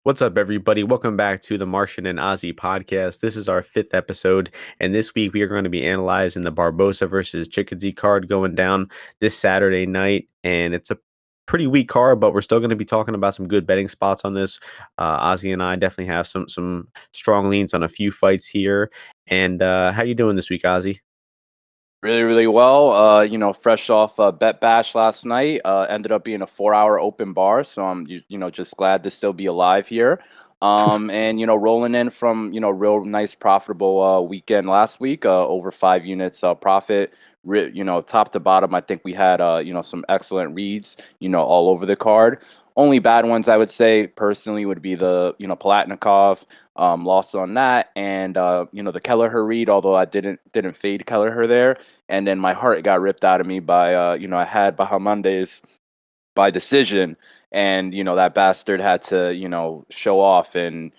What's up, everybody? Welcome back to the Martian and Ozzy podcast. This is our fifth episode, and this week we are going to be analyzing the Barboza versus Chikadze card going down this Saturday night. And it's a pretty weak card, but we're still going to be talking about some good betting spots on this. Ozzy and I definitely have some strong leans on a few fights here. And how you doing this week, Ozzy? Really well. Fresh off Bet Bash last night. Ended up being a 4-hour open bar, so I'm just glad to still be alive here. And rolling in from real nice profitable weekend last week. Over 5 units profit. Top to bottom, I think we had some excellent reads. All over the card. Only bad ones I would say personally would be the Palatnikov loss on that, and the Kelleher read. Although I didn't fade Kelleher there, and then my heart got ripped out of me by I had Bahamondes by decision, and that bastard had to show off and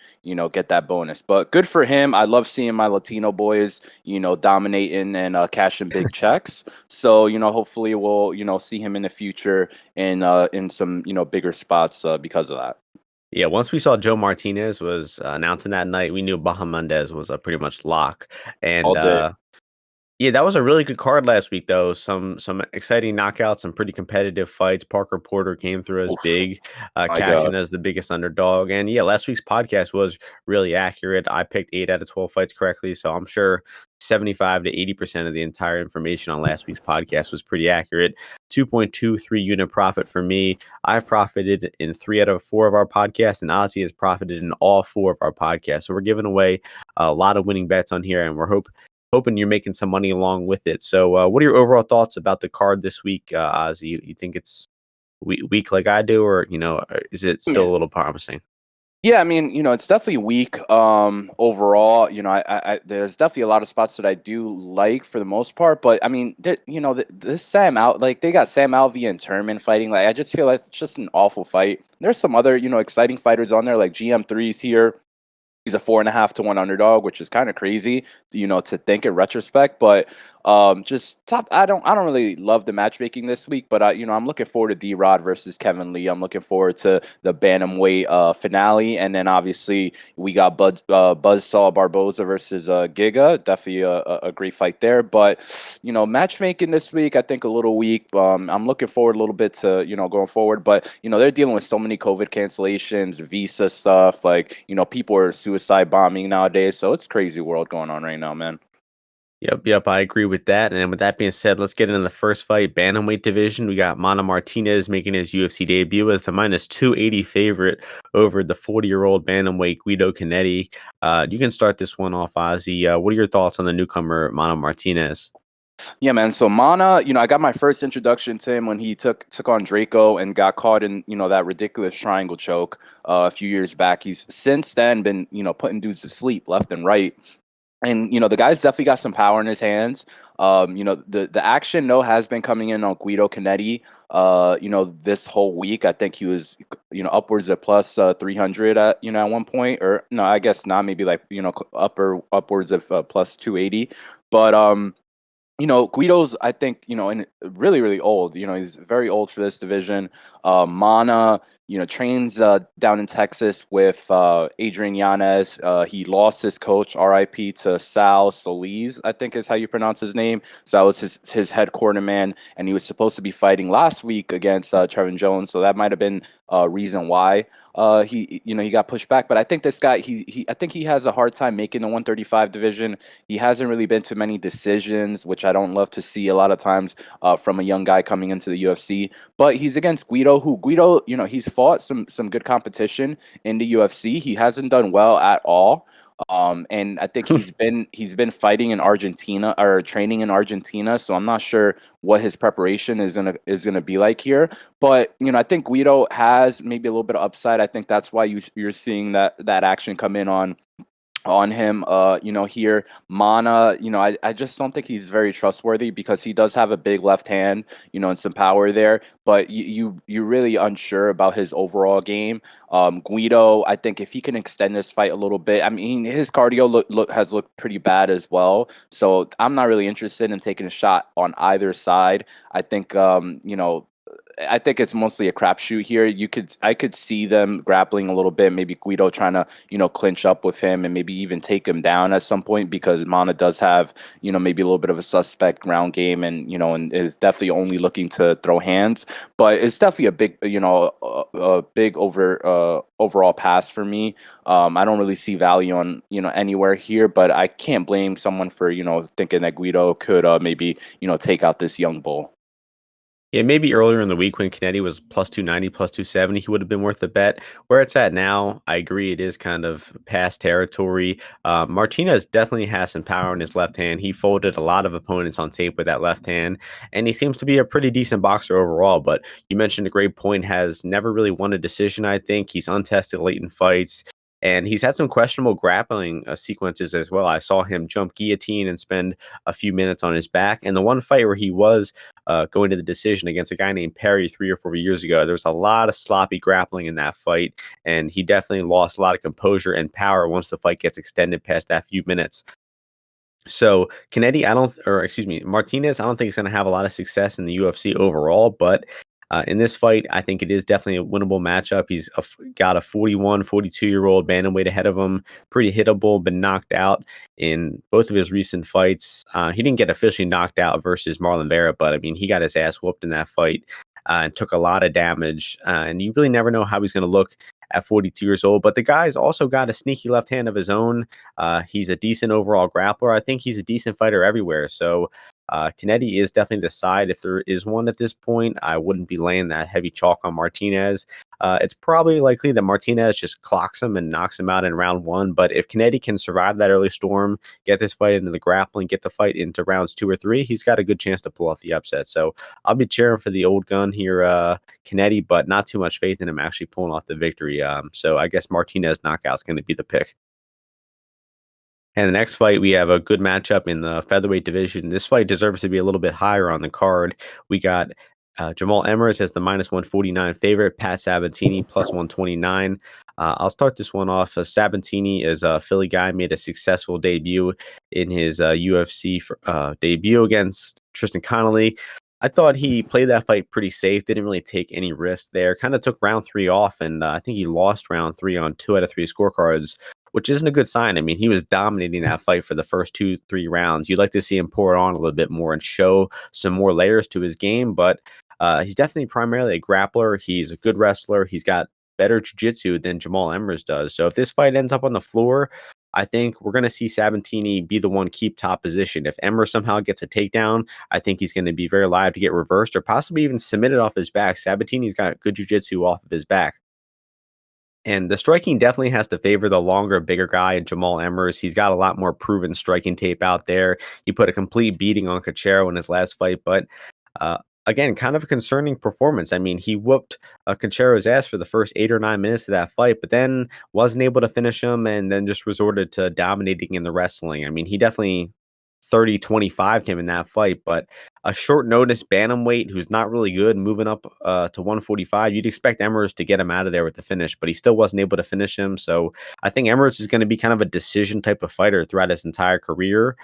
get that bonus. But good for him. I love seeing my Latino boys dominating and cashing big checks. So hopefully we'll see him in the future in some bigger spots because of that. Yeah, once we saw Joe Martinez was announcing that night, we knew Bahamondes was a pretty much lock. And All day. yeah, that was a really good card last week, though. Some exciting knockouts, some pretty competitive fights. Parker Porter came through as Oof, big, my cashing God. as the biggest underdog. And yeah, last week's podcast was really accurate. I picked 8 out of 12 fights correctly, so I'm sure 75 to 80% of the entire information on last week's podcast was pretty accurate. 2.23 unit profit for me. I've profited in 3 out of 4 of our podcasts, and Ozzy has profited in all 4 of our podcasts. So we're giving away a lot of winning bets on here, and we're hoping you're making some money along with it. So, what are your overall thoughts about the card this week, Ozzy? You think it's weak like I do, or is it still a little promising? Yeah, I mean, it's definitely weak overall. There's definitely a lot of spots that I do like for the most part, but I mean, this Sam out like they got Sam Alvey and Turman fighting. Like I just feel like it's just an awful fight. There's some other exciting fighters on there like GM3's here. He's a 4.5 to 1 underdog, which is kind of crazy, to think in retrospect. But just top. I don't really love the matchmaking this week, but I'm looking forward to D-Rod versus Kevin Lee. I'm looking forward to the bantamweight finale, and then obviously we got Buzzsaw Barboza versus Giga. Definitely a great fight there. But matchmaking this week, I think a little weak. I'm looking forward a little bit to going forward, but they're dealing with so many COVID cancellations, visa stuff. Like people are suicide bombing nowadays, so it's crazy world going on right now, man. Yep, I agree with that. And with that being said, let's get into the first fight, bantamweight division. We got Mana Martinez making his UFC debut as the minus 280 favorite over the 40-year-old bantamweight Guido-Cannetii. You can start this one off, Ozzy. What are your thoughts on the newcomer Mana Martinez? Yeah, man. So Mana, I got my first introduction to him when he took on Draco and got caught in that ridiculous triangle choke a few years back. He's since then been putting dudes to sleep left and right. And the guy's definitely got some power in his hands. The action has been coming in on Guido-Cannetii. This whole week I think he was upwards of plus 300 at one point, or no, I guess not. Maybe like upwards of plus 280. But Guido's, I think, really, really old. He's very old for this division. Mana, trains down in Texas with Adrian Yanez. He lost his coach, RIP, to Sal Solis, I think is how you pronounce his name. So that was his head corner man, and he was supposed to be fighting last week against Trevin Jones. So that might have been a reason why he got pushed back. But I think this guy, I think he has a hard time making the 135 division. He hasn't really been to many decisions, which I don't love to see a lot of times from a young guy coming into the UFC. But he's against Guido, who Guido, he's fought some good competition in the UFC. He hasn't done well at all. And I think he's been fighting in Argentina or training in Argentina, so I'm not sure what his preparation is gonna be like here. But I think Guido has maybe a little bit of upside. I think that's why you're seeing that action come in on him here. Mana, I just don't think he's very trustworthy because he does have a big left hand, and some power there, but you're really unsure about his overall game. Guido, I think if he can extend this fight a little bit, I mean his cardio has looked pretty bad as well, so I'm not really interested in taking a shot on either side. I think I think it's mostly a crapshoot here. I could see them grappling a little bit. Maybe Guido trying to, clinch up with him and maybe even take him down at some point, because Mana does have, maybe a little bit of a suspect ground game, and and is definitely only looking to throw hands. But it's definitely a big, a big overall pass for me. I don't really see value on, anywhere here, but I can't blame someone for, thinking that Guido could maybe, take out this young bull. Yeah, maybe earlier in the week when Cannetti was plus 290, plus 270, he would have been worth a bet. Where it's at now, I agree it is kind of past territory. Martinez definitely has some power in his left hand. He folded a lot of opponents on tape with that left hand, and he seems to be a pretty decent boxer overall. But you mentioned a great point, has never really won a decision, I think. He's untested late in fights. And he's had some questionable grappling sequences as well. I saw him jump guillotine and spend a few minutes on his back. And the one fight where he was going to the decision against a guy named Perry 3 or 4 years ago, there was a lot of sloppy grappling in that fight. And he definitely lost a lot of composure and power once the fight gets extended past that few minutes. So Cannetti, Martinez, I don't think he's going to have a lot of success in the UFC overall, but in this fight, I think it is definitely a winnable matchup. He's got a 41, 42-year-old bantamweight ahead of him, pretty hittable, been knocked out in both of his recent fights. He didn't get officially knocked out versus Marlon Vera, but I mean, he got his ass whooped in that fight and took a lot of damage. And you really never know how he's going to look at 42 years old. But the guy's also got a sneaky left hand of his own. He's a decent overall grappler. I think he's a decent fighter everywhere. So Cannetti is definitely the side. If there is one at this point, I wouldn't be laying that heavy chalk on Martinez. It's probably likely that Martinez just clocks him and knocks him out in round one. But if Cannetti can survive that early storm, get this fight into the grappling, get the fight into rounds 2 or 3, he's got a good chance to pull off the upset. So I'll be cheering for the old gun here, Cannetti, but not too much faith in him actually pulling off the victory. So I guess Martinez knockout's going to be the pick. And the next fight, we have a good matchup in the featherweight division. This fight deserves to be a little bit higher on the card. We got Jamal-Emmers as the minus 149 favorite, Pat Sabatini plus 129. I'll start this one off. Sabatini is a Philly guy, made a successful debut in his UFC debut against Tristan Connolly. I thought he played that fight pretty safe, didn't really take any risk there, kind of took round 3 off, and I think he lost round 3 on 2 out of 3 scorecards, which isn't a good sign. I mean, he was dominating that fight for the first 2-3 rounds. You'd like to see him pour it on a little bit more and show some more layers to his game, but he's definitely primarily a grappler. He's a good wrestler. He's got better jiu-jitsu than Jamal-Emmers does. So if this fight ends up on the floor, I think we're going to see Sabatini be the one keep top position. If Emmers somehow gets a takedown, I think he's going to be very live to get reversed or possibly even submitted off his back. Sabatini's got good jiu-jitsu off of his back. And the striking definitely has to favor the longer, bigger guy in Jamal-Emmers. He's got a lot more proven striking tape out there. He put a complete beating on Cachero in his last fight, but again, kind of a concerning performance. I mean, he whooped Cachero's ass for the first 8 or 9 minutes of that fight, but then wasn't able to finish him and then just resorted to dominating in the wrestling. I mean, he definitely 30-25 him in that fight, but a short notice bantamweight who's not really good moving up to 145, you'd expect Emmers to get him out of there with the finish, but he still wasn't able to finish him. So I think Emmers is going to be kind of a decision type of fighter throughout his entire career.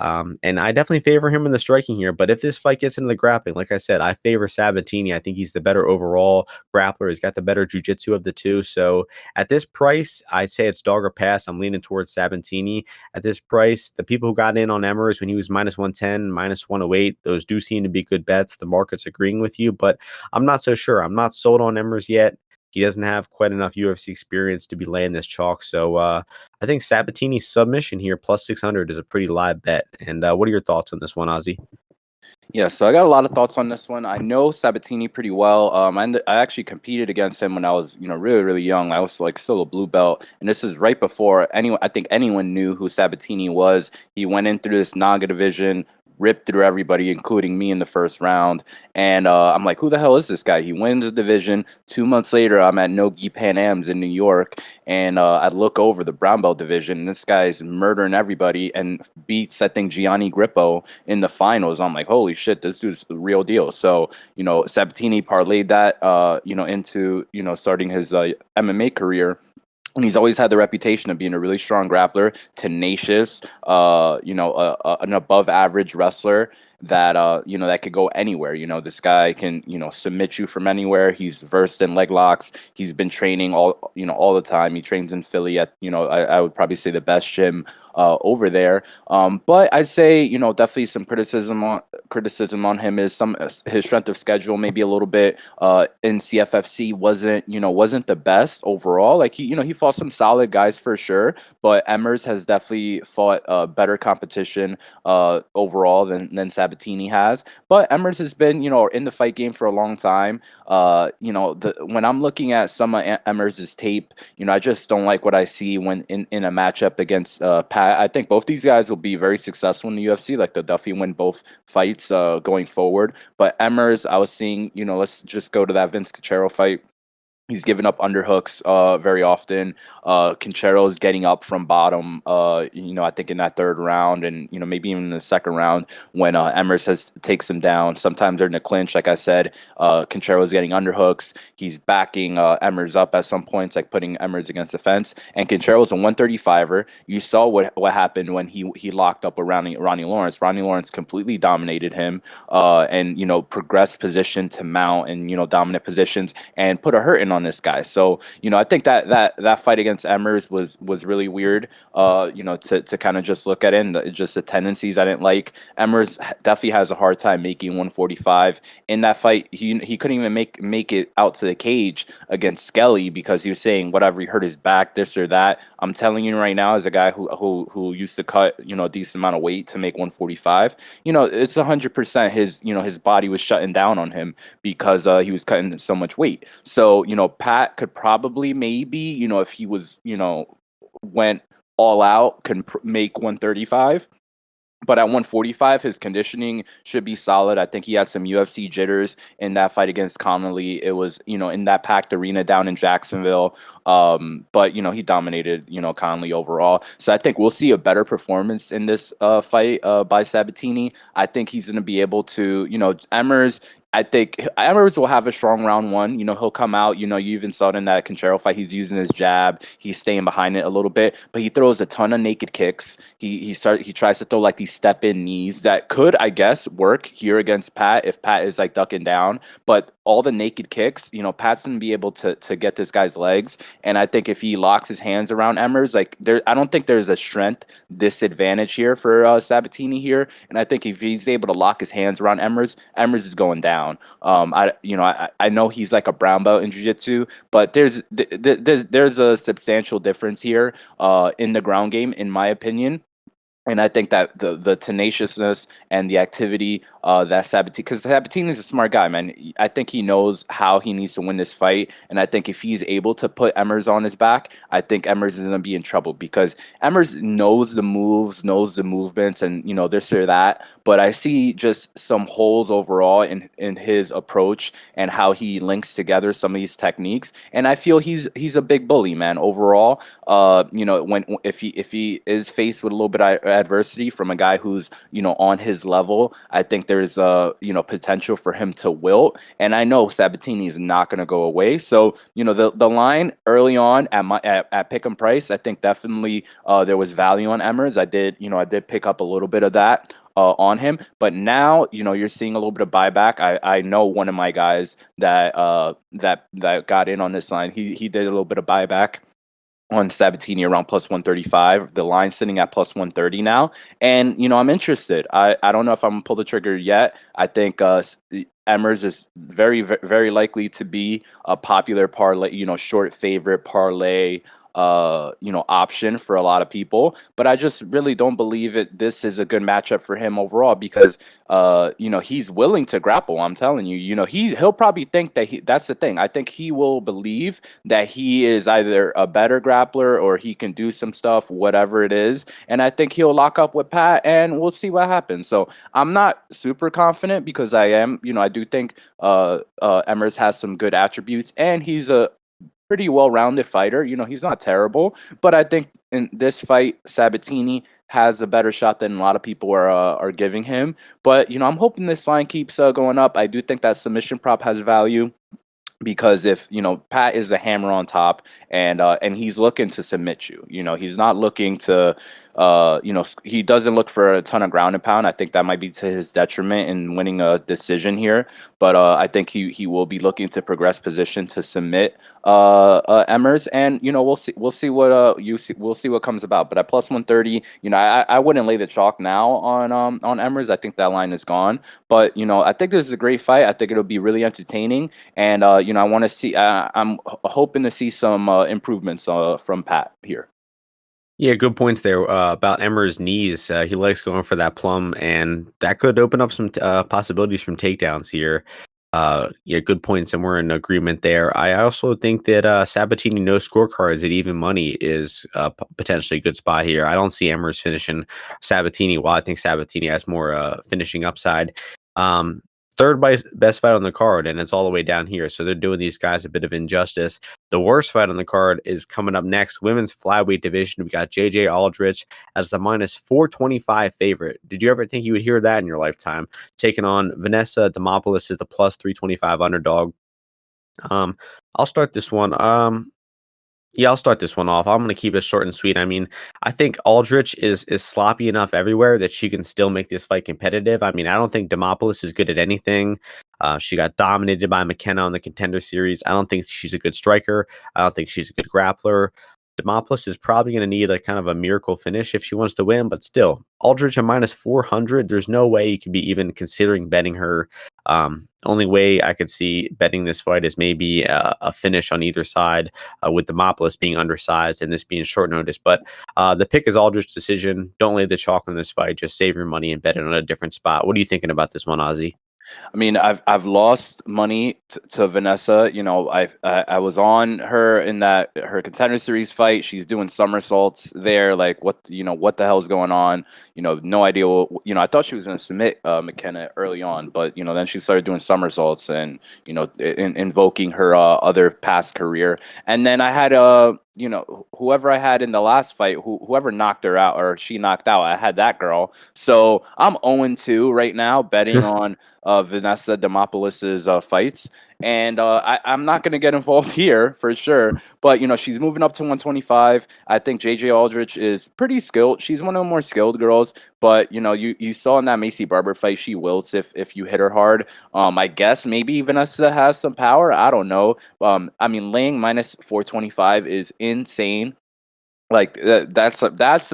And I definitely favor him in the striking here. But if this fight gets into the grappling, like I said, I favor Sabatini. I think he's the better overall grappler. He's got the better jiu-jitsu of the two. So at this price, I'd say it's dog or pass. I'm leaning towards Sabatini. At this price, the people who got in on Emmers when he was minus 110, minus 108, those do seem to be good bets. The market's agreeing with you, but I'm not so sure. I'm not sold on Emmers yet. He doesn't have quite enough UFC experience to be laying this chalk. So I think Sabatini's submission here, plus 600, is a pretty live bet. And what are your thoughts on this one, Ozzy? Yeah, so I got a lot of thoughts on this one. I know Sabatini pretty well. I actually competed against him when I was, really, really young. I was like still a blue belt, and this is right before I think anyone knew who Sabatini was. He went in through this Naga division, ripped through everybody, including me in the first round. And I'm like, who the hell is this guy? He wins the division. 2 months later, I'm at Nogi Pan Ams in New York, and I look over the brown belt division, and this guy's murdering everybody and beats, I think, Gianni Grippo in the finals. I'm like, holy shit, this dude's the real deal. So, Sabatini parlayed that, into, starting his MMA career. And he's always had the reputation of being a really strong grappler, tenacious, an above average wrestler. that that could go anywhere. This guy can submit you from anywhere. He's versed in leg locks. He's been training all the time. He trains in Philly at I would probably say the best gym over there. But I'd say definitely some criticism on him is his strength of schedule maybe a little bit in CFFC wasn't the best overall. Like he fought some solid guys for sure, but Emmers has definitely fought better competition overall than Sabatini has. But Emmers has been in the fight game for a long time. When I'm looking at some of Emmers' tape, I just don't like what I see when in a matchup against Pat. I think both these guys will be very successful in the UFC. Like they'll definitely win both fights going forward. But Emmers, I was seeing, let's just go to that Vince Cachero fight. He's giving up underhooks very often. Conchero is getting up from bottom, I think in that third round and, maybe even in the second round when Emmers takes him down. Sometimes they're in a clinch, like I said. Conchero is getting underhooks. He's backing Emmers up at some points, like putting Emmers against the fence. And Conchero is a 135er. You saw what happened when he locked up with Ronnie Lawrence. Ronnie Lawrence completely dominated him and, progressed position to mount and, dominant positions and put a hurting on this guy. So, I think that fight against Emmers was really weird, to kind of just look at it and just the tendencies I didn't like. Emmers definitely has a hard time making 145. In that fight, he couldn't even make it out to the cage against Skelly because he was saying whatever, he hurt his back, this or that. I'm telling you right now, as a guy who used to cut, a decent amount of weight to make 145, it's 100% his body was shutting down on him because he was cutting so much weight. So, Pat could probably maybe, if he was, went all out, can make 135. But at 145, his conditioning should be solid. I think he had some UFC jitters in that fight against Connolly. It was, in that packed arena down in Jacksonville. But, he dominated, Connolly overall. So I think we'll see a better performance in this fight by Sabatini. I think he's going to be able to, Emmers, I think Emmers will have a strong round one. He'll come out. You even saw it in that Conchero fight. He's using his jab. He's staying behind it a little bit, but he throws a ton of naked kicks. He tries to throw like these step-in knees that could, I guess, work here against Pat if Pat is like ducking down. But all the naked kicks, Pat's gonna be able to get this guy's legs. And I think if he locks his hands around Emmers, I don't think there's a strength disadvantage here for Sabatini here. And I think if he's able to lock his hands around Emmers, Emmers is going down. I know he's like a brown belt in jiu-jitsu, but there's a substantial difference here in the ground game, in my opinion. And I think that the tenaciousness and the activity that Sabatini, because Sabatini is a smart guy, man. I think he knows how he needs to win this fight. And I think if he's able to put Emmers on his back, I think Emmers is going to be in trouble because Emmers knows the moves, knows the movements, and, this or that. But I see just some holes overall in his approach and how he links together some of these techniques. And I feel he's a big bully, man, overall. If he is faced with a little bit of adversity from a guy who's on his level, I think there's potential for him to wilt, and I know Sabatini is not going to go away. So the line early on at pick'em price, I think definitely there was value on Emmers. I did pick up a little bit of that on him, but now you're seeing a little bit of buyback. I know one of my guys that got in on this line. He did a little bit of buyback on Sabatini around plus 135. The line's sitting at plus 130 now. And, I'm interested. I don't know if I'm going to pull the trigger yet. I think Emmers is very, very likely to be a popular parlay, short favorite parlay option for a lot of people, but I just really don't believe it. This is a good matchup for him overall because, he's willing to grapple. I'm telling you, he'll probably think that's the thing. I think he will believe that he is either a better grappler or he can do some stuff, whatever it is. And I think he'll lock up with Pat and we'll see what happens. So I'm not super confident because I do think, Emmers has some good attributes and he's a pretty well-rounded fighter. He's not terrible, but I think in this fight, Sabatini has a better shot than a lot of people are giving him. But I'm hoping this line keeps going up. I do think that submission prop has value. Because if Pat is a hammer on top and he's looking to submit you, he's not looking to he doesn't look for a ton of ground and pound. I think that might be to his detriment in winning a decision here. But I think he will be looking to progress position to submit Emmers, and we'll see what we'll see what comes about. But at plus 130, I wouldn't lay the chalk now on Emmers. I think that line is gone. But I think this is a great fight. I think it'll be really entertaining, and I want to see. I'm hoping to see some improvements from Pat here. Yeah, good points there about Emmer's knees. He likes going for that plum, and that could open up some possibilities from takedowns here. Yeah, good points, and we're in agreement there. I also think that Sabatini no scorecards at even money is potentially a good spot here. I don't see Emmers finishing Sabatini, while I think Sabatini has more finishing upside. Um, Third best fight on the card, and it's all the way down here. So they're doing these guys a bit of injustice. The worst fight on the card is coming up next. Women's flyweight division. We got JJ Aldrich as the minus 425 favorite. Did you ever think you would hear that in your lifetime? Taking on Vanessa-Demopoulos as the plus 325 underdog. I'll start this one. Yeah, I'll start this one off. I'm going to keep it short and sweet. I mean, I think Aldrich is sloppy enough everywhere that she can still make this fight competitive. I mean, I don't think Demopoulos is good at anything. She got dominated by McKenna on the Contender Series. I don't think she's a good striker. I don't think she's a good grappler. Demopoulos is probably going to need a kind of a miracle finish if she wants to win, but still, Aldrich at minus 400. There's no way you could be even considering betting her. Only way I could see betting this fight is maybe a finish on either side, with Demopoulos being undersized and this being short notice. But the pick is Aldrich's decision. Don't lay the chalk on this fight. Just save your money and bet it on a different spot. What are you thinking about this one, Ozzy? I mean, I've lost money to Vanessa. I was on her in that her Contender Series fight. She's doing somersaults there. Like what the hell's going on? No idea. I thought she was going to submit McKenna early on, but then she started doing somersaults and invoking her other past career. And then I had whoever I had in the last fight, whoever knocked her out or she knocked out, I had that girl. So I'm 0-2 right now betting on Vanessa-Demopoulos' fights. And I'm not going to get involved here for sure. But, she's moving up to 125. I think JJ Aldrich is pretty skilled. She's one of the more skilled girls. But, you saw in that Macy Barber fight, she wilts if you hit her hard. I guess maybe Vanessa has some power. I don't know. I mean, laying minus 425 is insane. Like that's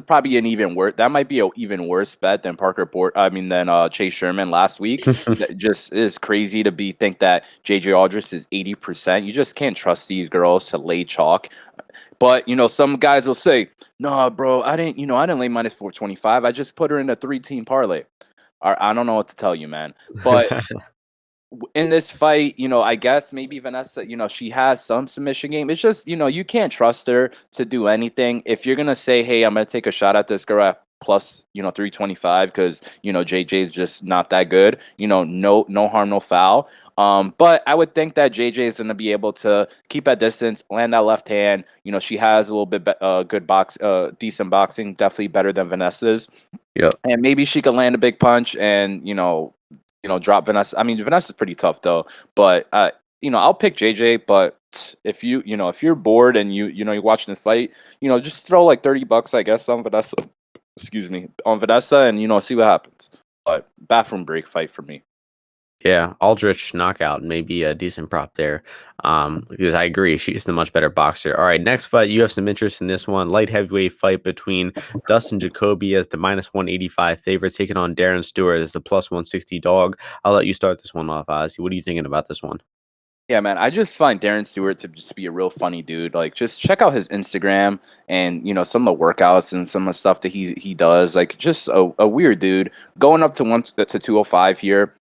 probably an even worse. That might be an even worse bet than than Chase Sherman last week. That just is crazy to think that JJ Aldrich is 80%. You just can't trust these girls to lay chalk. But some guys will say, "Nah, bro, I didn't lay minus 425. I just put her in a 3-team parlay." I don't know what to tell you, man. But in this fight, I guess maybe Vanessa, she has some submission game. It's just, you can't trust her to do anything. If you're gonna say, hey, I'm gonna take a shot at this girl at plus, 325 because JJ is just not that good. No harm, no foul. But I would think that JJ is gonna be able to keep at distance, land that left hand. She has a little bit decent boxing, definitely better than Vanessa's. Yeah. And maybe she could land a big punch and drop Vanessa. I mean, Vanessa's pretty tough though, but I'll pick JJ. But if if you're bored and you're watching this fight, just throw like $30, I guess, on Vanessa. Excuse me, on Vanessa, and see what happens. But bathroom break fight for me. Yeah, Aldrich knockout may be a decent prop there. Because I agree, she's the much better boxer. All right, next fight, you have some interest in this one. Light heavyweight fight between Dustin Jacoby as the minus 185 favorite, taking on Darren Stewart as the plus 160 dog. I'll let you start this one off, Ozzy. What are you thinking about this one? Yeah, man, I just find Darren Stewart to just be a real funny dude. Like, just check out his Instagram and some of the workouts and some of the stuff that he does. Like, just a weird dude going up to 205 here.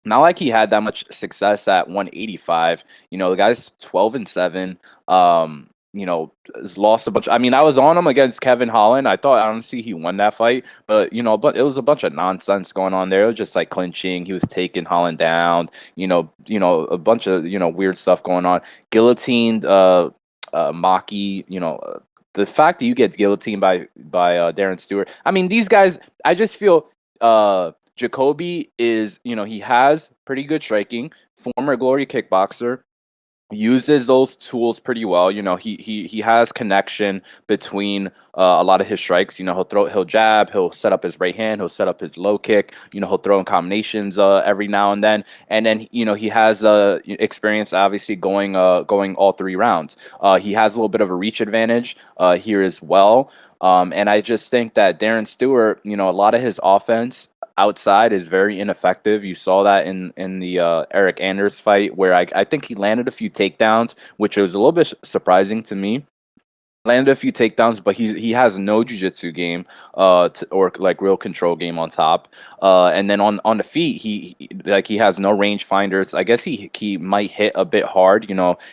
Not like he had that much success at 185. The guy's 12-7. Has lost a bunch. I mean, I was on him against Kevin Holland. I thought honestly he won that fight, but but it was a bunch of nonsense going on there. It was just like clinching. He was taking Holland down. A bunch of weird stuff going on. Guillotined Maki. The fact that you get guillotined by Darren Stewart. I mean, these guys. I just feel Jacoby is, he has pretty good striking, former glory kickboxer. uses those tools pretty well. He has connection between a lot of his strikes. He'll jab, he'll set up his right hand, he'll set up his low kick. He'll throw in combinations every now and then he has experience obviously going all 3 rounds. He has a little bit of a reach advantage here as well. And I just think that Darren Stewart, a lot of his offense outside is very ineffective. You saw that in the Eric Anders fight, where I think he landed a few takedowns, which was a little bit surprising to me. Landed a few takedowns, but he has no jiu-jitsu game, or like real control game on top. And then on the feet, he has no range finders. I guess he might hit a bit hard.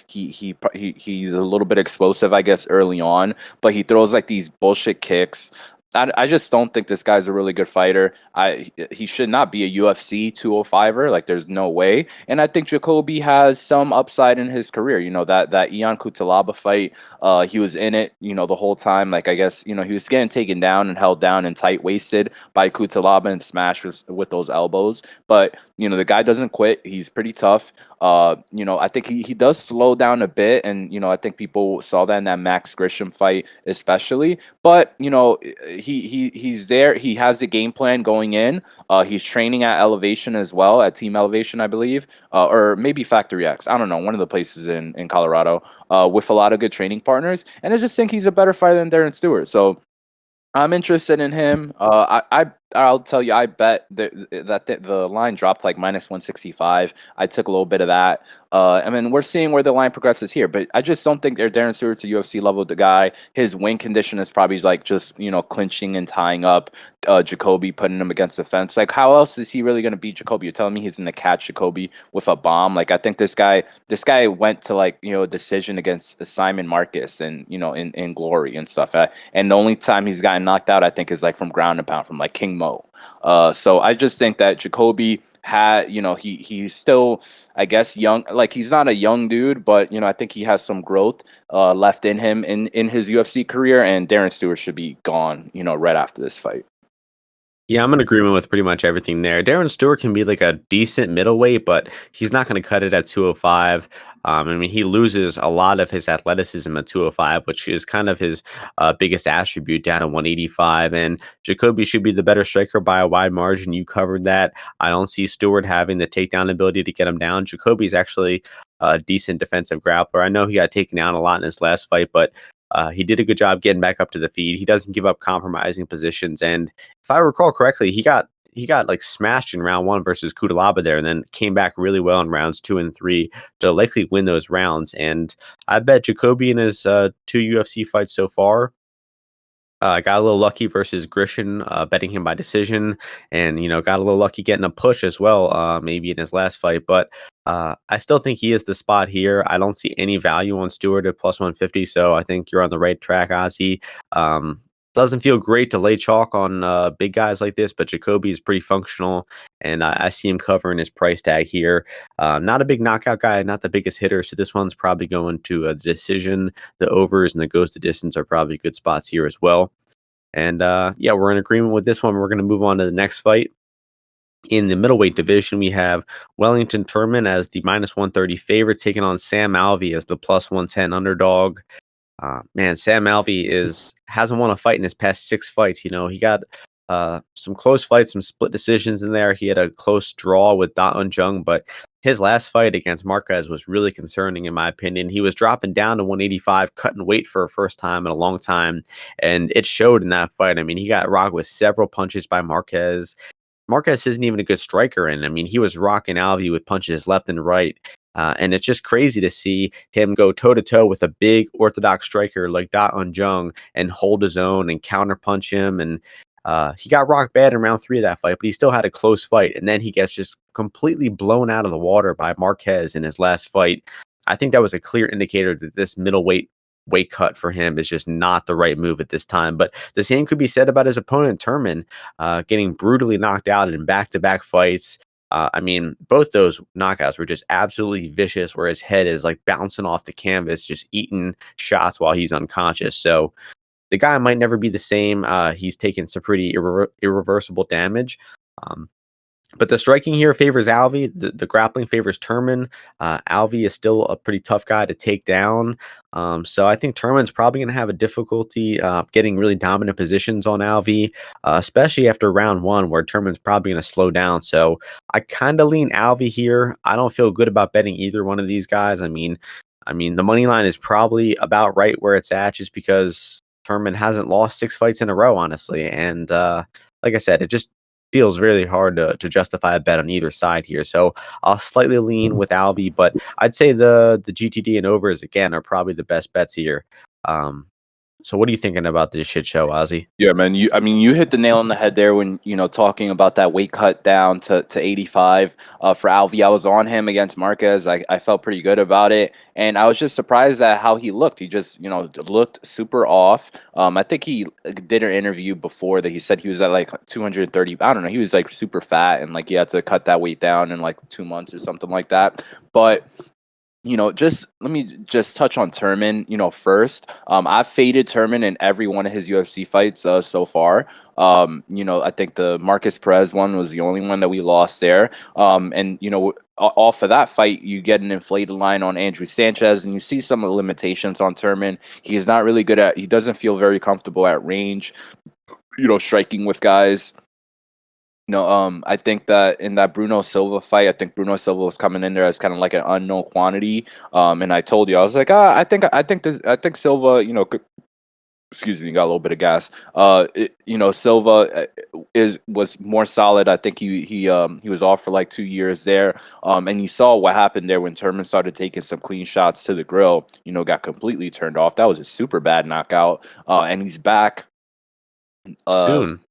He's a little bit explosive, I guess, early on, but he throws like these bullshit kicks. I just don't think this guy's a really good fighter. He should not be a UFC 205er. Like, there's no way. And I think Jacoby has some upside in his career. That Ion Cutelaba fight, he was in it, the whole time. Like, I guess, he was getting taken down and held down and tight waisted by Cutelaba and smashed with those elbows. But, the guy doesn't quit. He's pretty tough. I think he does slow down a bit, and I think people saw that in that Max Grisham fight, especially. But he's there. He has the game plan going in. He's training at Elevation as well, at Team Elevation, I believe, or maybe Factory X. I don't know, one of the places in Colorado, with a lot of good training partners. And I just think he's a better fighter than Darren Stewart. So I'm interested in him. I'll tell you, I bet that the line dropped like -165. I took a little bit of that. I mean, we're seeing where the line progresses here, but I just don't think Darren Stewart's a UFC level guy. His win condition is probably like just clinching and tying up Jacoby, putting him against the fence. Like, how else is he really going to beat Jacoby? You're telling me he's going to catch Jacoby with a bomb? Like, I think this guy went to like a decision against Simon Marcus and in Glory and stuff. And the only time he's gotten knocked out, I think, is like from ground and pound, from like King Mo. So I just think that Jacoby had, he's still, I guess, young. Like, he's not a young dude, but I think he has some growth left in him in his UFC career. And Darren Stewart should be gone, right after this fight. Yeah, I'm in agreement with pretty much everything there. Darren Stewart can be like a decent middleweight, but he's not going to cut it at 205. I mean, he loses a lot of his athleticism at 205, which is kind of his biggest attribute, down at 185. And Jacoby should be the better striker by a wide margin. You covered that. I don't see Stewart having the takedown ability to get him down. Jacoby's actually a decent defensive grappler. I know he got taken down a lot in his last fight, but he did a good job getting back up to the feet. He doesn't give up compromising positions. And if I recall correctly, he got like smashed in round 1 versus Cutelaba there, and then came back really well in rounds 2 and 3 to likely win those rounds. And I bet Jacoby in his 2 UFC fights so far got a little lucky versus Grisham, betting him by decision, and got a little lucky getting a push as well, maybe in his last fight. But I still think he is the spot here. I don't see any value on Stewart at plus 150, so I think you're on the right track, Ozzy. Doesn't feel great to lay chalk on big guys like this, but Jacoby is pretty functional, and I see him covering his price tag here. Not a big knockout guy, not the biggest hitter, so this one's probably going to the decision. The overs and the goes to distance are probably good spots here as well. And yeah, we're in agreement with this one. We're going to move on to the next fight. In the middleweight division, we have Wellington-Turman as the -130 favorite, taking on Sam Alvey as the +110 underdog. Man, Sam Alvey hasn't won a fight in his past 6 fights. He got some close fights, some split decisions in there. He had a close draw with Da Un Jung, but his last fight against Marquez was really concerning, in my opinion. He was dropping down to 185, cutting weight for a first time in a long time, and it showed in that fight. I mean, he got rocked with several punches by Marquez. Marquez isn't even a good striker, and I mean, he was rocking Alvey with punches left and right. And it's just crazy to see him go toe-to-toe with a big orthodox striker like Da Un Jung and hold his own and counterpunch him. And he got rocked bad in round 3 of that fight, but he still had a close fight. And then he gets just completely blown out of the water by Marquez in his last fight. I think that was a clear indicator that this middleweight weight cut for him is just not the right move at this time. But the same could be said about his opponent, Turman, getting brutally knocked out in back-to-back fights. I mean, both those knockouts were just absolutely vicious, where his head is like bouncing off the canvas, just eating shots while he's unconscious. So the guy might never be the same. He's taken some pretty irreversible damage. But the striking here favors Alvey. The grappling favors Turman. Alvey is still a pretty tough guy to take down. So I think Turman's probably going to have a difficulty getting really dominant positions on Alvey, especially after round one, where Turman's probably going to slow down. So I kind of lean Alvey here. I don't feel good about betting either one of these guys. I mean, the money line is probably about right where it's at, just because Turman hasn't lost 6 fights in a row, honestly. And like I said, it just feels really hard to justify a bet on either side here. So I'll slightly lean with Alvey, but I'd say the GTD and overs again are probably the best bets here. So what are you thinking about this shit show, Ozzy? Yeah, man. You hit the nail on the head there when talking about that weight cut down to 85 for Alvey. I was on him against Marquez. I felt pretty good about it, and I was just surprised at how he looked. He just looked super off. I think he did an interview before that he said he was at like 230. I don't know. He was like super fat and like he had to cut that weight down in like 2 months or something like that. But just let me just touch on Turman, first. I've faded Turman in every one of his UFC fights so far. I think the Marcus Perez one was the only one that we lost there. And off of that fight, you get an inflated line on Andrew Sanchez, and you see some of the limitations on Turman. He's not really good he doesn't feel very comfortable at range, striking with guys. I think that in that Bruno Silva fight, I think Bruno Silva was coming in there as kind of like an unknown quantity. And I told you, I was like, I think Silva, excuse me, got a little bit of gas. Silva was more solid. I think he was off for like 2 years there. And you saw what happened there when Turman started taking some clean shots to the grill. Got completely turned off. That was a super bad knockout. And he's back. Soon,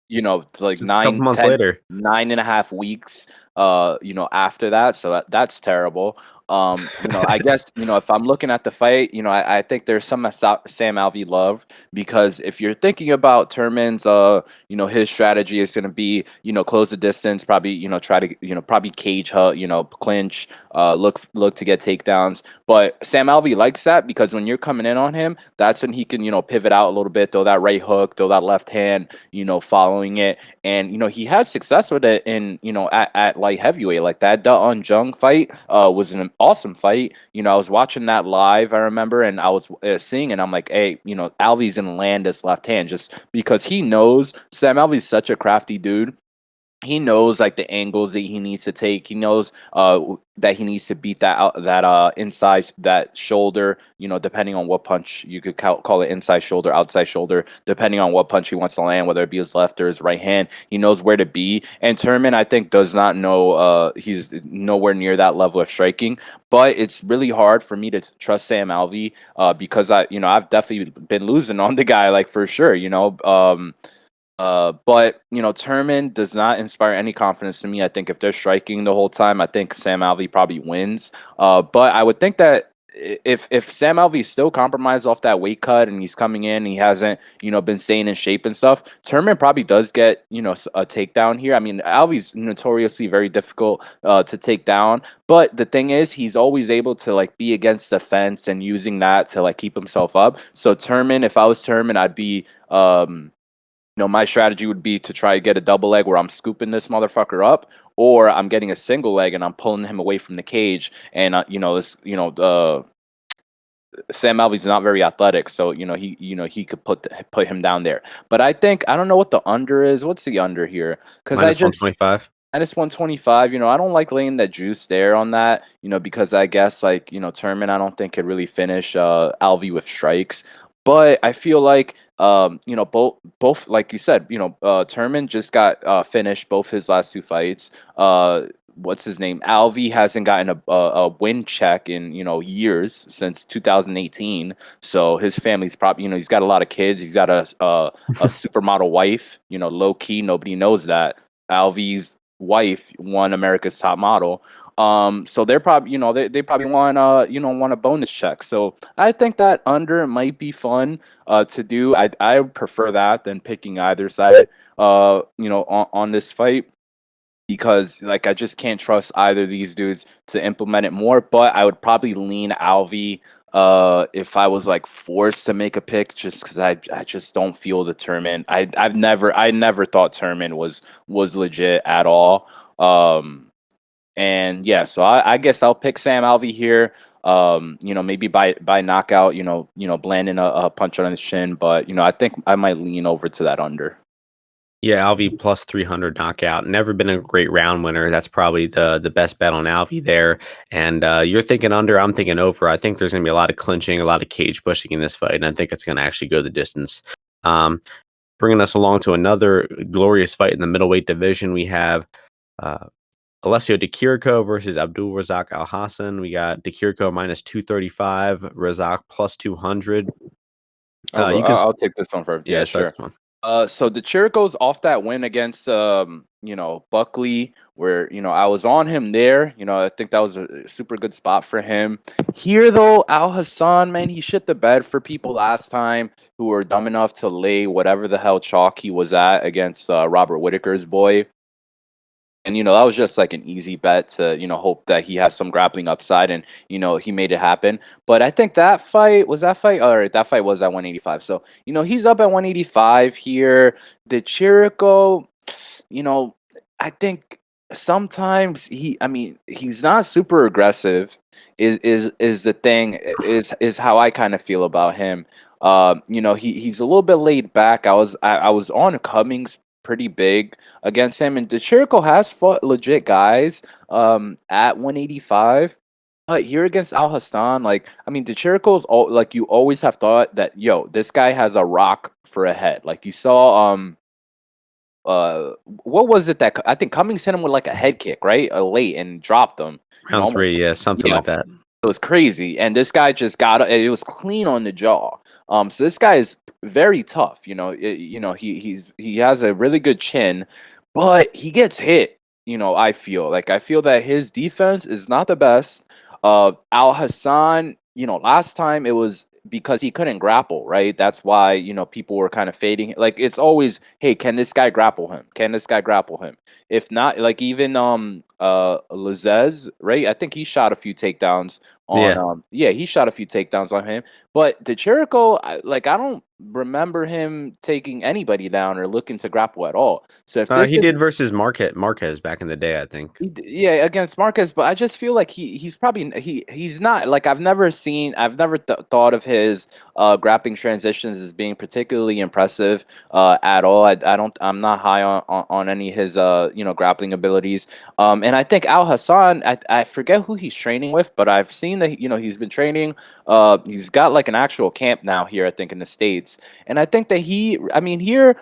Like just a couple months 10, later. 9.5 weeks, after that. So that's terrible. I guess, if I'm looking at the fight, I think there's some Sam Alvey love, because if you're thinking about Turman's, his strategy is going to be, close the distance, probably, try to, probably cage, clinch, look to get takedowns. But Sam Alvey likes that, because when you're coming in on him, that's when he can, pivot out a little bit, throw that right hook, throw that left hand, following it. And, he had success with it in, at light heavyweight. Like that Da Un Jung fight was an awesome fight. I was watching that live, I remember, and I was seeing it. I'm like, hey, Alvey's gonna land this left hand, just because he knows Sam Alvey's such a crafty dude. He knows like the angles that he needs to take. He knows that he needs to beat that inside that shoulder. Depending on what punch, you could call it inside shoulder, outside shoulder, depending on what punch he wants to land, whether it be his left or his right hand. He knows where to be. And Turman, I think, does not know. He's nowhere near that level of striking. But it's really hard for me to trust Sam Alvey because I've definitely been losing on the guy, like, for sure. But Turman does not inspire any confidence to me. I think if they're striking the whole time, I think Sam Alvey probably wins. But I would think that if Sam Alvey's still compromised off that weight cut and he's coming in, he hasn't been staying in shape and stuff, Turman probably does get a takedown here. I mean, Alvey's notoriously very difficult to take down, but the thing is, he's always able to like be against the fence and using that to like keep himself up. So Turman, if I was Turman, I'd be my strategy would be to try to get a double leg where I'm scooping this motherfucker up, or I'm getting a single leg and I'm pulling him away from the cage. And Sam Alvey's not very athletic, so he could put him down there. But I don't know what the under is. What's the under here? Because Minus 125. minus 125. I don't like laying that juice there on that. Because I guess like Turman, I don't think could really finish Alvey with strikes. But I feel like both like you said, Turman just got finished both his last 2 fights. What's his name? Alvey hasn't gotten a win check in years, since 2018. So his family's probably he's got a lot of kids. He's got a supermodel wife. Low key, nobody knows that Alvey's wife won America's Top Model. So they're probably, they probably want a bonus check. So I think that under might be fun to do. I prefer that than picking either side on this fight, because like I just can't trust either of these dudes to implement it more. But I would probably lean Alvey if I was like forced to make a pick, just because I just don't feel the Turman. I never thought Turman was legit at all. And yeah, so I guess I'll pick Sam Alvey here. Maybe by knockout, landing a punch on his chin, but I think I might lean over to that under. Yeah, Alvey plus 300 knockout. Never been a great round winner. That's probably the best bet on Alvey there. And you're thinking under, I'm thinking over. I think there's going to be a lot of clinching, a lot of cage pushing in this fight, and I think it's going to actually go the distance. Bringing us along to another glorious fight in the middleweight division, we have uh, Alhassan-DiChirico versus Abdulrazak Alhassan. We got DiChirico minus 235, Razak plus 200. I'll take this one first. Yeah, start sure. this one. So DiChirico's off that win against Buckley, where I was on him there. I think that was a super good spot for him. Here though, Alhassan, man, he shit the bed for people last time who were dumb enough to lay whatever the hell chalk he was at against Robert Whitaker's boy. And that was just like an easy bet to hope that he has some grappling upside, and he made it happen. But I think that fight was that fight. All right, that fight was at 185. So he's up at 185 here. The Chirico, I think sometimes he's not super aggressive. Is the thing is how I kind of feel about him. He's a little bit laid back. I was on Cummings pretty big against him, and DiChirico has fought legit guys at 185. But here against Alhassan, DiChirico's like you always have thought that this guy has a rock for a head. Like you saw what was it that I think Cummings hit him with like a head kick, right? Late and dropped him. Round three, yeah, something like that. It was crazy, and this guy just it was clean on the jaw. So this guy is very tough. He has a really good chin, but he gets hit. I feel that his defense is not the best. Alhassan, last time it was because he couldn't grapple, right? That's why people were kind of fading. Like it's always, hey, can this guy grapple him? Can this guy grapple him? If not, like even Lazez, right? I think he shot a few takedowns on he shot a few takedowns on him. But DiChirico, I don't remember him taking anybody down or looking to grapple at all. So if he did versus Marquez back in the day, I think. Against Marquez, but I just feel like he's probably he's not like I've never thought of his grappling transitions as being particularly impressive at all. I'm not high on any of his grappling abilities. And I think Alhassan, I forget who he's training with, but I've seen that he's been training. He's got like an actual camp now here, I think, in the States. And I think that here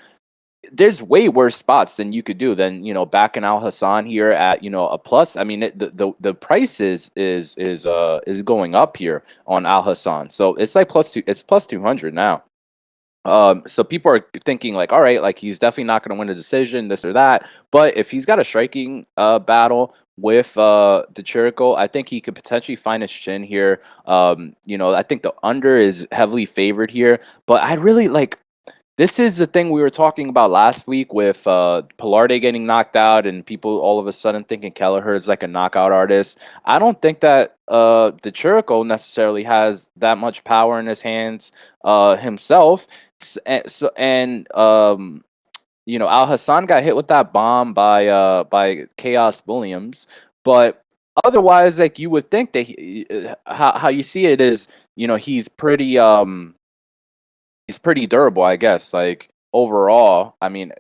there's way worse spots than you could do than back in Alhassan here at a plus. The price is going up here on Alhassan, so it's like plus 200 now. So people are thinking like, all right, like he's definitely not going to win a decision, this or that. But if he's got a striking battle with DiChirico, I think he could potentially find his chin here. I think the under is heavily favored here, but I really like. This is the thing we were talking about last week with Pilarde getting knocked out and people all of a sudden thinking Kelleher is like a knockout artist. I don't think that DiChirico necessarily has that much power in his hands himself. Alhassan got hit with that bomb by Chaos Williams, but otherwise, like you would think that how you see it is, he's pretty durable, I guess. Like overall,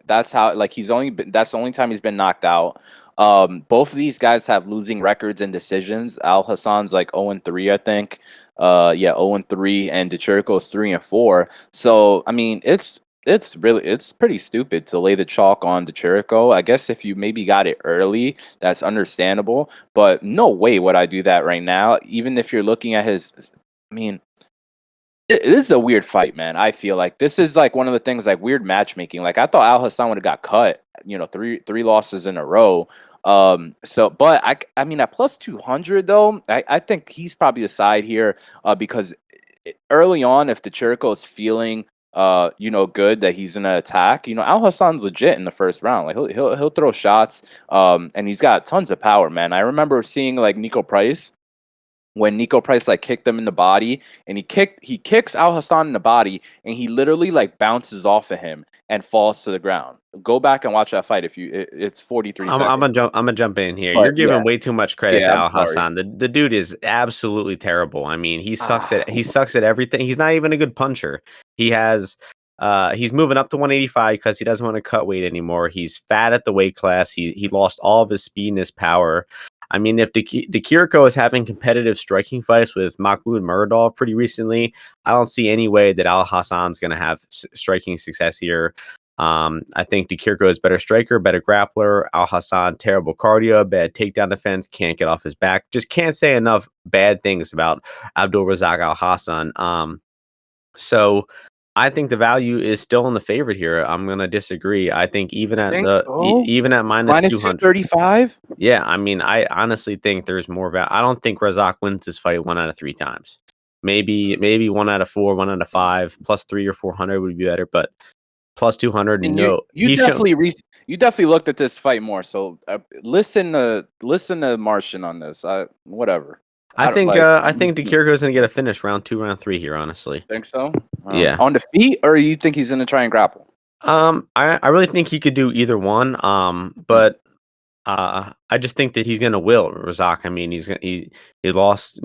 that's how that's the only time he's been knocked out. Both of these guys have losing records and decisions. Alhassan's like 0-3, I think. 0-3, and DiChirico's 3-4. So it's pretty stupid to lay the chalk on DiChirico. I guess if you maybe got it early, that's understandable. But no way would I do that right now. Even if you're looking at his, this is a weird fight, man. I feel like this is like one of the things like weird matchmaking. Like I thought Alhassan would have got cut, three losses in a row. But at plus 200 though, I think he's probably the side here because early on, if DiChirico is feeling good that he's gonna attack, Alhassan's legit in the first round. Like he'll throw shots, and he's got tons of power, man. I remember seeing like Nico Price when Nico Price like kicked him in the body, and he kicks Alhassan in the body, and he literally like bounces off of him and falls to the ground. Go back and watch that fight it's 43 seconds. I'm gonna jump in here. But, You're giving way too much credit to I'm Al sorry. Hassan. The dude is absolutely terrible. I mean, he sucks at everything. He's not even a good puncher. He's moving up to 185 because he doesn't want to cut weight anymore. He's fat at the weight class. He lost all of his speed and his power. I mean, if DiChirico is having competitive striking fights with Mahmoud Muradov pretty recently, I don't see any way that Al Hassan's going to have striking success here. I think DiChirico is better striker, better grappler. Alhassan, terrible cardio, bad takedown defense, can't get off his back. Just can't say enough bad things about Abdulrazak Alhassan. So I think the value is still in the favorite here. I'm gonna disagree. I think even at even at minus 235. Yeah, I mean, I honestly think there's more value. I don't think Razak wins this fight 1 out of 3 times. Maybe 1 out of 4, 1 out of 5, plus 3 or 400 would be better, but plus 200. And no, you definitely looked at this fight more. So listen to Martian on this. Whatever. I think DiChirico is going to get a finish round 2, round 3 here. Honestly, think so. Yeah. On the feet, or you think he's going to try and grapple? I really think he could do either one. But I just think that he's going to will Razak. I mean, he lost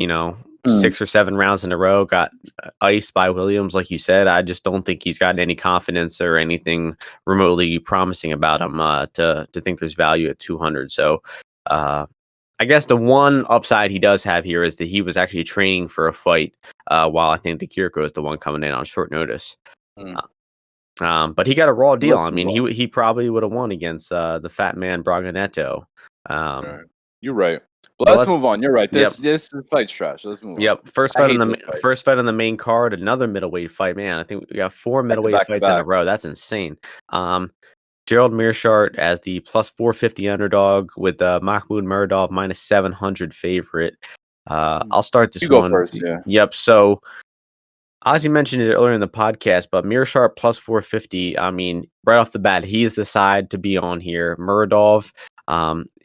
6 or 7 rounds in a row, got iced by Williams, like you said. I just don't think he's got any confidence or anything remotely promising about him to think there's value at 200. So I guess the one upside he does have here is that he was actually training for a fight, while I think DiChirico is the one coming in on short notice. But he got a raw deal. I mean, he probably would have won against the fat man Braga Neto. You're right. Well, let's move on. You're right. This fight's trash. Let's move on. Yep. First fight on the main card, another middleweight fight. Man, I think we got 4 middleweight fights in a row. That's insane. Gerald Meerschaert as the plus 450 underdog with Mahmoud Muradov minus 700 favorite. I'll start this one. Go first, yeah. Yep. So Ozzy mentioned it earlier in the podcast, but Meerschaert plus 450. I mean, right off the bat, he is the side to be on here. Muradov,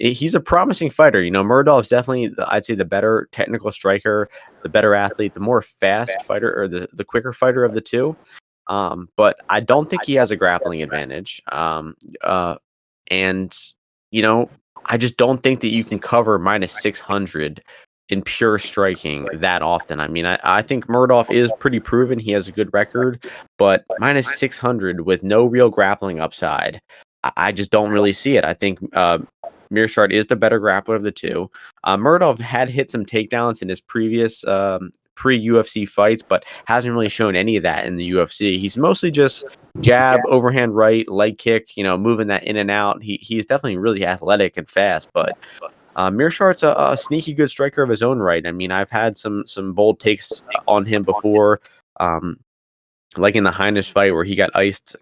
he's a promising fighter. Muradov is definitely, I'd say, the better technical striker, the better athlete, the more fast fighter, or the quicker fighter of the two. But I don't think he has a grappling advantage. And I just don't think that you can cover minus 600 in pure striking that often. I mean, I think Muradov is pretty proven. He has a good record, but minus 600 with no real grappling upside, I just don't really see it. I think Meerschaert is the better grappler of the two. Muradov had hit some takedowns in his previous pre-UFC fights, but hasn't really shown any of that in the UFC. He's mostly just jab, overhand right, leg kick, moving that in and out. He's definitely really athletic and fast, but Meerschaert's a sneaky good striker of his own right. I mean, I've had some bold takes on him before, like in the Heinisch fight where he got iced,